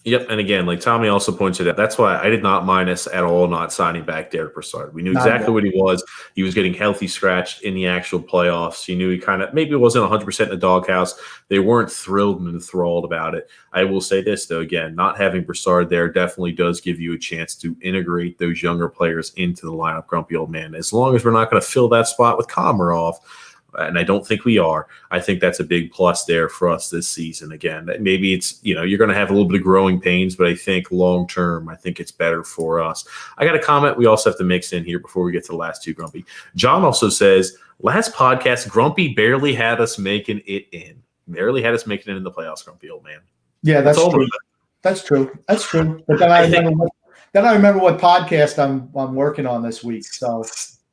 Speaker 1: Yep, and again, like Tommy also pointed out, that's why I did not mind us at all not signing back Derek Brassard. We knew exactly what he was. He was getting healthy scratched in the actual playoffs. You knew he kind of maybe wasn't 100% in the doghouse. They weren't thrilled and enthralled about it. I will say this, though, again, not having Brassard there definitely does give you a chance to integrate those younger players into the lineup, grumpy old man. As long as we're not going to fill that spot with Komarov, and I don't think we are. I think that's a big plus there for us this season. Again, maybe it's, you're going to have a little bit of growing pains, but I think long term, I think it's better for us. I got a comment we also have to mix in here before we get to the last two, Grumpy. John also says, last podcast, Grumpy barely had us making it in. Barely had us making it in the playoffs, grumpy old man.
Speaker 2: Yeah, that's true. That's true. That's true. But then I remember what podcast I'm working on this week. So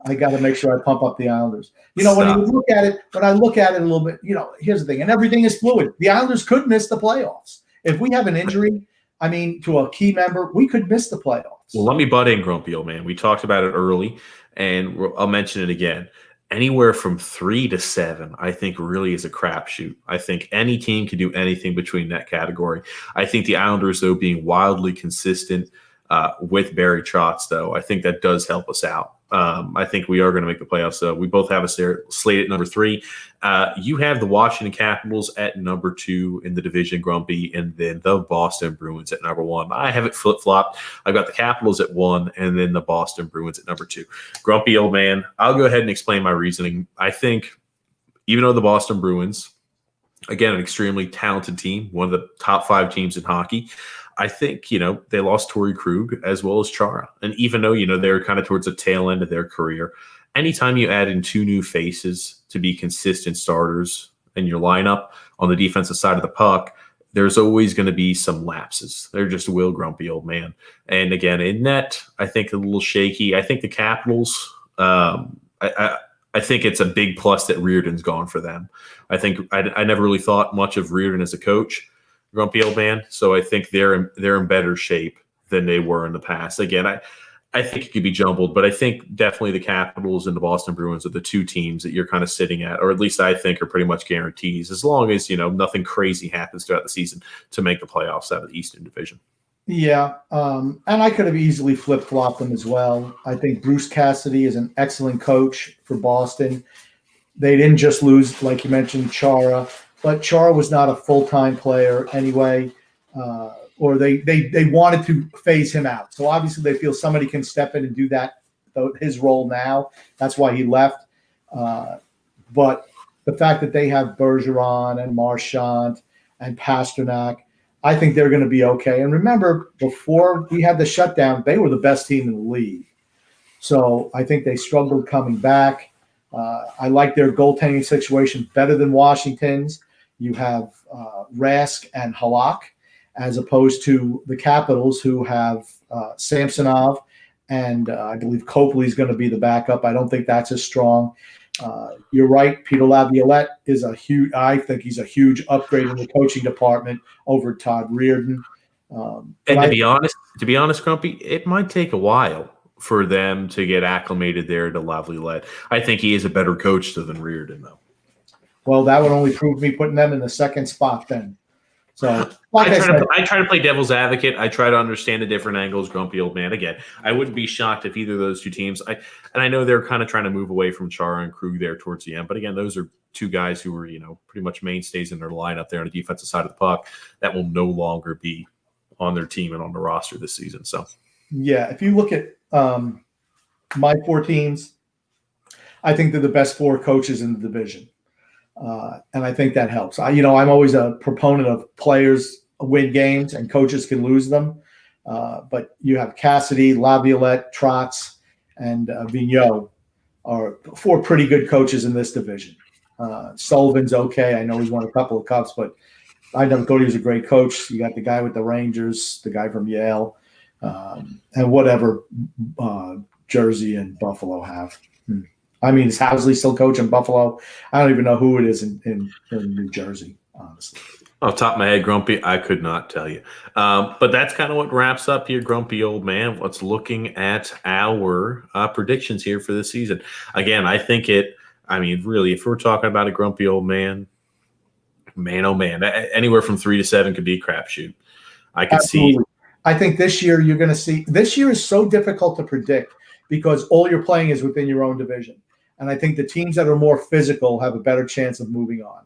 Speaker 2: I got to make sure I pump up the Islanders. When I look at it a little bit, here's the thing, and everything is fluid. The Islanders could miss the playoffs. If we have an injury, to a key member, we could miss the playoffs.
Speaker 1: Well, let me butt in, grumpy old man. We talked about it early, and I'll mention it again. Anywhere from 3 to 7, I think really is a crapshoot. I think any team can do anything between that category. I think the Islanders, though, being wildly consistent with Barry Trotz, though, I think that does help us out. I think we are going to make the playoffs. So we both have us there slated at number 3. You have the Washington Capitals at number 2 in the division, Grumpy, and then the Boston Bruins at number 1. I have it flip-flopped. I've got the Capitals at 1 and then the Boston Bruins at number 2. Grumpy old man, I'll go ahead and explain my reasoning. I think even though the Boston Bruins, again, an extremely talented team, one of the top 5 teams in hockey, I think, they lost Torrey Krug as well as Chara. And even though, they're kind of towards the tail end of their career, anytime you add in 2 new faces to be consistent starters in your lineup on the defensive side of the puck, there's always going to be some lapses. They're just a real grumpy old man. And again, in net, I think a little shaky. I think the Capitals, I think it's a big plus that Reardon's gone for them. I think I never really thought much of Reardon as a coach, grumpy old man. So I think they're in better shape than they were in the past. Again, I think it could be jumbled, but I think definitely the Capitals and the Boston Bruins are the 2 teams that you're kind of sitting at, or at least I think are pretty much guarantees, as long as, nothing crazy happens throughout the season to make the playoffs out of the Eastern Division.
Speaker 2: Yeah, and I could have easily flip-flopped them as well. I think Bruce Cassidy is an excellent coach for Boston. They didn't just lose, like you mentioned, Chara, but Chara was not a full-time player anyway, or they wanted to phase him out. So obviously they feel somebody can step in and do that, his role now. That's why he left. But the fact that they have Bergeron and Marchand and Pasternak, I think they're going to be okay. And remember, before we had the shutdown, they were the best team in the league. So I think they struggled coming back. I like their goaltending situation better than Washington's. You have Rask and Halak, as opposed to the Capitals, who have Samsonov, and I believe Copley is going to be the backup. I don't think that's as strong. You're right. Peter Laviolette is I think he's a huge upgrade in the coaching department over Todd Reardon.
Speaker 1: And to be honest, Grumpy, it might take a while for them to get acclimated there to Laviolette. I think he is a better coach than Reardon, though.
Speaker 2: Well, that would only prove me putting them in the second spot then. So, like
Speaker 1: I try to play devil's advocate. I try to understand the different angles. Grumpy old man. Again, I wouldn't be shocked if either of those two teams. I know they're kind of trying to move away from Chara and Krug there towards the end. But again, those are two guys who were pretty much mainstays in their lineup there on the defensive side of the puck. That will no longer be on their team and on the roster this season. So
Speaker 2: yeah, if you look at my 4 teams, I think they're the best 4 coaches in the division. And I think that helps. I'm always a proponent of players win games and coaches can lose them. But you have Cassidy, Laviolette, Trotz, and Vigneault are 4 pretty good coaches in this division. Sullivan's okay. I know he's won a couple of cups, but I never thought he was a great coach. You got the guy with the Rangers, the guy from Yale, and whatever Jersey and Buffalo have. I mean, is Housley still coaching Buffalo? I don't even know who it is in New Jersey, honestly.
Speaker 1: Off the top of my head, Grumpy, I could not tell you. But that's kind of what wraps up here, Grumpy Old Man. Let's looking at our predictions here for this season. Again, I think really, if we're talking about a Grumpy Old Man, oh man, anywhere from 3 to 7 could be a crapshoot. I could see.
Speaker 2: I think this year you're going to see. This year is so difficult to predict because all you're playing is within your own division. And I think the teams that are more physical have a better chance of moving on.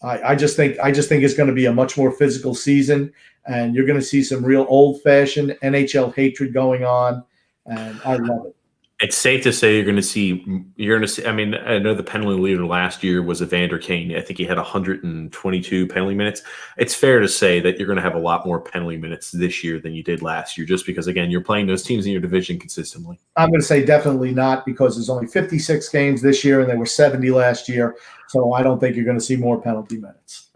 Speaker 2: I just think it's going to be a much more physical season, and you're going to see some real old-fashioned NHL hatred going on, and I love it.
Speaker 1: It's safe to say you're going to see. I mean, I know the penalty leader last year was Evander Kane. I think he had 122 penalty minutes. It's fair to say that you're going to have a lot more penalty minutes this year than you did last year, just because again you're playing those teams in your division consistently.
Speaker 2: I'm going to say definitely not, because there's only 56 games this year and there were 70 last year. So I don't think you're going to see more penalty minutes.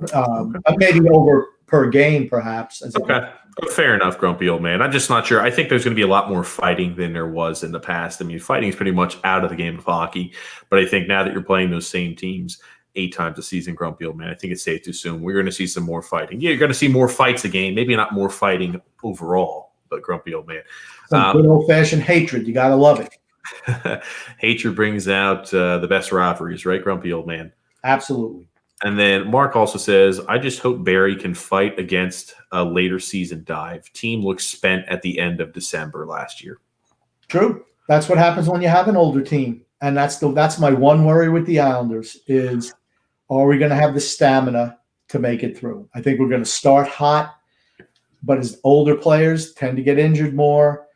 Speaker 2: Maybe over per game, perhaps.
Speaker 1: Okay. Fair enough, Grumpy Old Man. I'm just not sure. I think there's going to be a lot more fighting than there was in the past. I mean, fighting is pretty much out of the game of hockey. But I think now that you're playing those same teams 8 times a season, Grumpy Old Man, I think it's safe to assume we're going to see some more fighting. Yeah, you're going to see more fights a game. Maybe not more fighting overall, but Grumpy Old Man.
Speaker 2: Some good old-fashioned hatred. You got to love
Speaker 1: it. Hatred brings out the best rivalries, right, Grumpy Old Man?
Speaker 2: Absolutely.
Speaker 1: And then Mark also says, I just hope Barrie can fight against a later season dive. Team looks spent at the end of December last year.
Speaker 2: True. That's what happens when you have an older team. And that's my one worry with the Islanders is, are we going to have the stamina to make it through? I think we're going to start hot, but as older players tend to get injured more.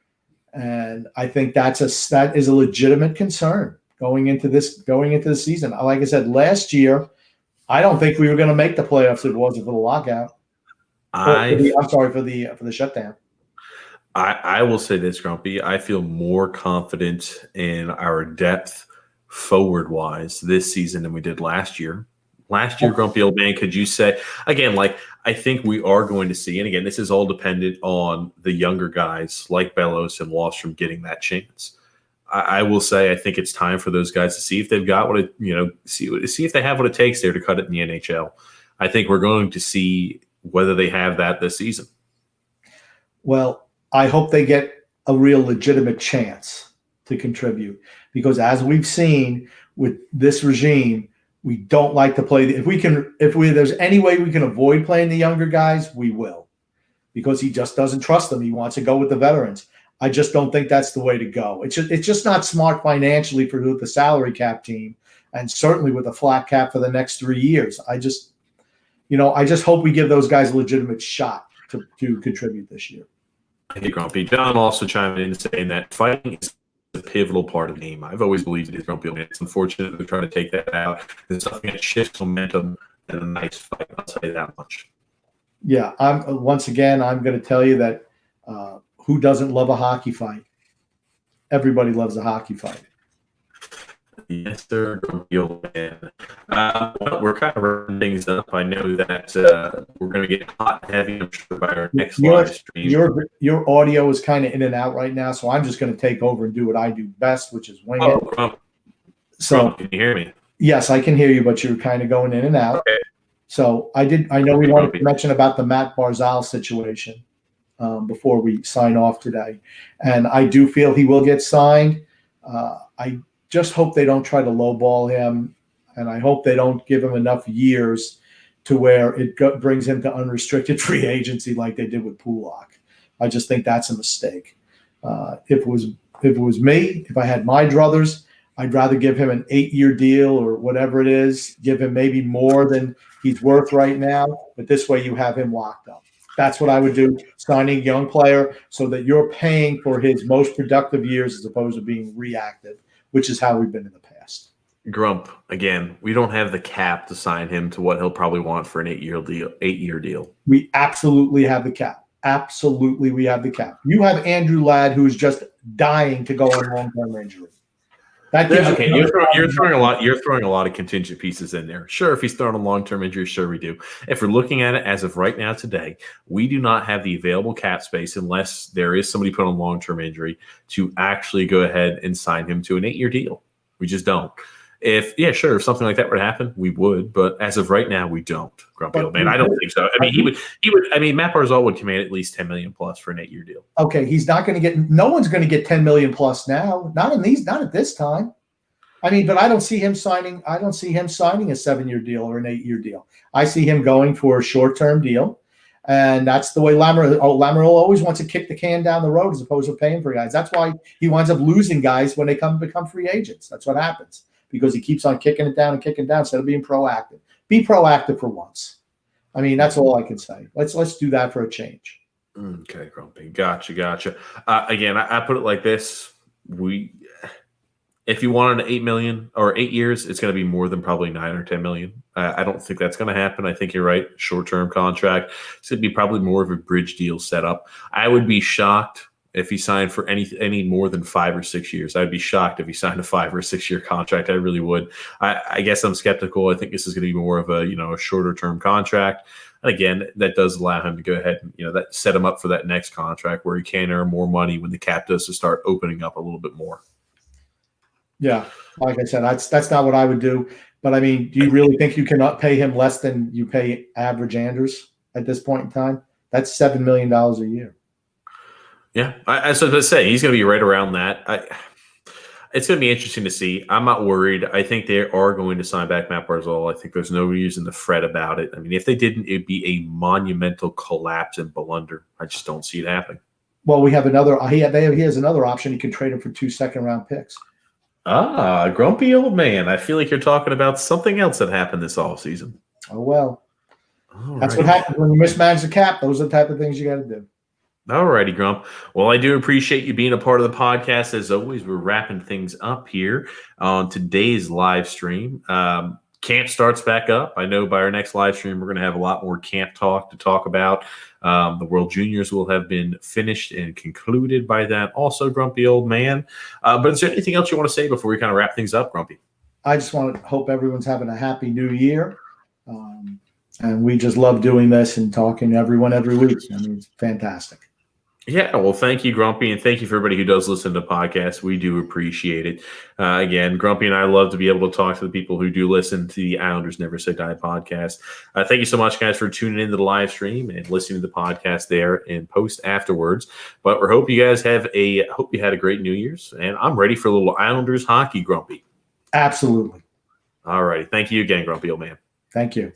Speaker 2: And I think that is a legitimate concern going into the season. Like I said, last year, I don't think we were going to make the playoffs if it wasn't for the lockout. I'm sorry, for the shutdown.
Speaker 1: I will say this, Grumpy. I feel more confident in our depth forward-wise this season than we did last year. Last year, Grumpy Old Man, could you say, again, I think we are going to see, and again, this is all dependent on the younger guys like Bellows and Wahlstrom getting that chance. I will say I think it's time for those guys to see if they've got see if they have what it takes there to cut it in the NHL. I think we're going to see whether they have that this season.
Speaker 2: Well, I hope they get a real legitimate chance to contribute, because as we've seen with this regime, we don't like to play. If there's any way we can avoid playing the younger guys, we will, because he just doesn't trust them. He wants to go with the veterans. I just don't think that's the way to go. It's just not smart financially for the salary cap team, and certainly with a flat cap for the next 3 years. I just hope we give those guys a legitimate shot to contribute this year.
Speaker 1: Hey, Grumpy. John also chiming in saying that fighting is a pivotal part of the game. I've always believed it is, Grumpy. It's unfortunate they're trying to take that out. There's something that shifts momentum in a nice fight. I'll tell you that much.
Speaker 2: Yeah, I'm going to tell you that who doesn't love a hockey fight? Everybody loves a hockey fight.
Speaker 1: Yes, sir. We're kind of wrapping things up. I know that we're going to get hot and heavy, I'm sure, by our next live stream.
Speaker 2: Your audio is kind of in and out right now, so I'm just going to take over and do what I do best, which is wing it. So,
Speaker 1: can you hear me?
Speaker 2: Yes, I can hear you, but you're kind of going in and out.
Speaker 1: Okay.
Speaker 2: So I know we wanted to mention about the Matt Barzal situation. before we sign off today. And I do feel he will get signed. I just hope they don't try to lowball him, and I hope they don't give him enough years to where it brings him to unrestricted free agency like they did with Pulak. I just think that's a mistake. If it was me, if I had my druthers, I'd rather give him an 8-year deal or whatever it is, give him maybe more than he's worth right now, but this way you have him locked up. That's what I would do, signing a young player so that you're paying for his most productive years as opposed to being reactive, which is how we've been in the past.
Speaker 1: Grump, again, we don't have the cap to sign him to what he'll probably want for an 8-year deal.
Speaker 2: We absolutely have the cap. Absolutely, we have the cap. You have Andrew Ladd, who's just dying to go on long-term injury.
Speaker 1: Okay, you're throwing a lot of contingent pieces in there. Sure, if he's throwing a long-term injury, sure we do. If we're looking at it as of right now today, we do not have the available cap space unless there is somebody put on long-term injury to actually go ahead and sign him to an 8-year deal. We just don't. If something like that were to happen, we would. But as of right now, we don't. Grumpy old man, I don't think so. I mean, he would. I mean, Matt Barzal would command at least $10 million plus for an 8-year deal.
Speaker 2: Okay, he's not going to get. No one's going to get $10 million plus now. Not at this time. I mean, but I don't see him signing. I don't see him signing a 7-year deal or an 8-year deal. I see him going for a short-term deal, and that's the way Lamoriello always wants to kick the can down the road as opposed to paying for guys. That's why he winds up losing guys when they become free agents. That's what happens. Because he keeps on kicking it down instead of being proactive. Be proactive for once. I mean, that's all I can say. Let's do that for a change.
Speaker 1: Okay, Grumpy. Gotcha. Again, I put it like this. If you wanted $8 million or 8 years, it's going to be more than probably $9 or $10 million. I don't think that's going to happen. I think you're right. Short-term contract. It's going to be probably more of a bridge deal setup. I would be shocked if he signed for any more than 5 or 6 years. I'd be shocked if he signed a 5 or 6 year contract. I really would. I guess I'm skeptical. I think this is going to be more of a shorter term contract. And again, that does allow him to go ahead and that set him up for that next contract where he can earn more money when the cap does to start opening up a little bit more.
Speaker 2: Yeah, like I said, that's not what I would do. But I mean, do you really think you cannot pay him less than you pay average Anders at this point in time? That's $7 million a year.
Speaker 1: Yeah, I was going to say he's going to be right around that. It's going to be interesting to see. I'm not worried. I think they are going to sign back Matt Barzal. I think there's no reason to fret about it. I mean, if they didn't, it'd be a monumental collapse and blunder. I just don't see it happening.
Speaker 2: Well, we have another. He has another option. He can trade him for 2 second-round picks.
Speaker 1: Grumpy old man. I feel like you're talking about something else that happened this offseason.
Speaker 2: Oh well, that's what happens when you mismanage the cap. Those are the type of things you got to do.
Speaker 1: All righty, Grump. Well, I do appreciate you being a part of the podcast. As always, we're wrapping things up here on today's live stream. Camp starts back up. I know by our next live stream, we're going to have a lot more camp talk to talk about. The World Juniors will have been finished and concluded by that. Also, Grumpy old man. But is there anything else you want to say before we kind of wrap things up, Grumpy?
Speaker 2: I just want to hope everyone's having a happy new year. And we just love doing this and talking to everyone every week. I mean, it's fantastic.
Speaker 1: Yeah, well, thank you, Grumpy, and thank you for everybody who does listen to podcasts. We do appreciate it. Again, Grumpy and I love to be able to talk to the people who do listen to the Islanders Never Say Die podcast. Thank you so much, guys, for tuning into the live stream and listening to the podcast there and post afterwards. But we hope you guys had a great New Year's, and I'm ready for a little Islanders hockey, Grumpy.
Speaker 2: Absolutely.
Speaker 1: All right. Thank you again, Grumpy old man.
Speaker 2: Thank you.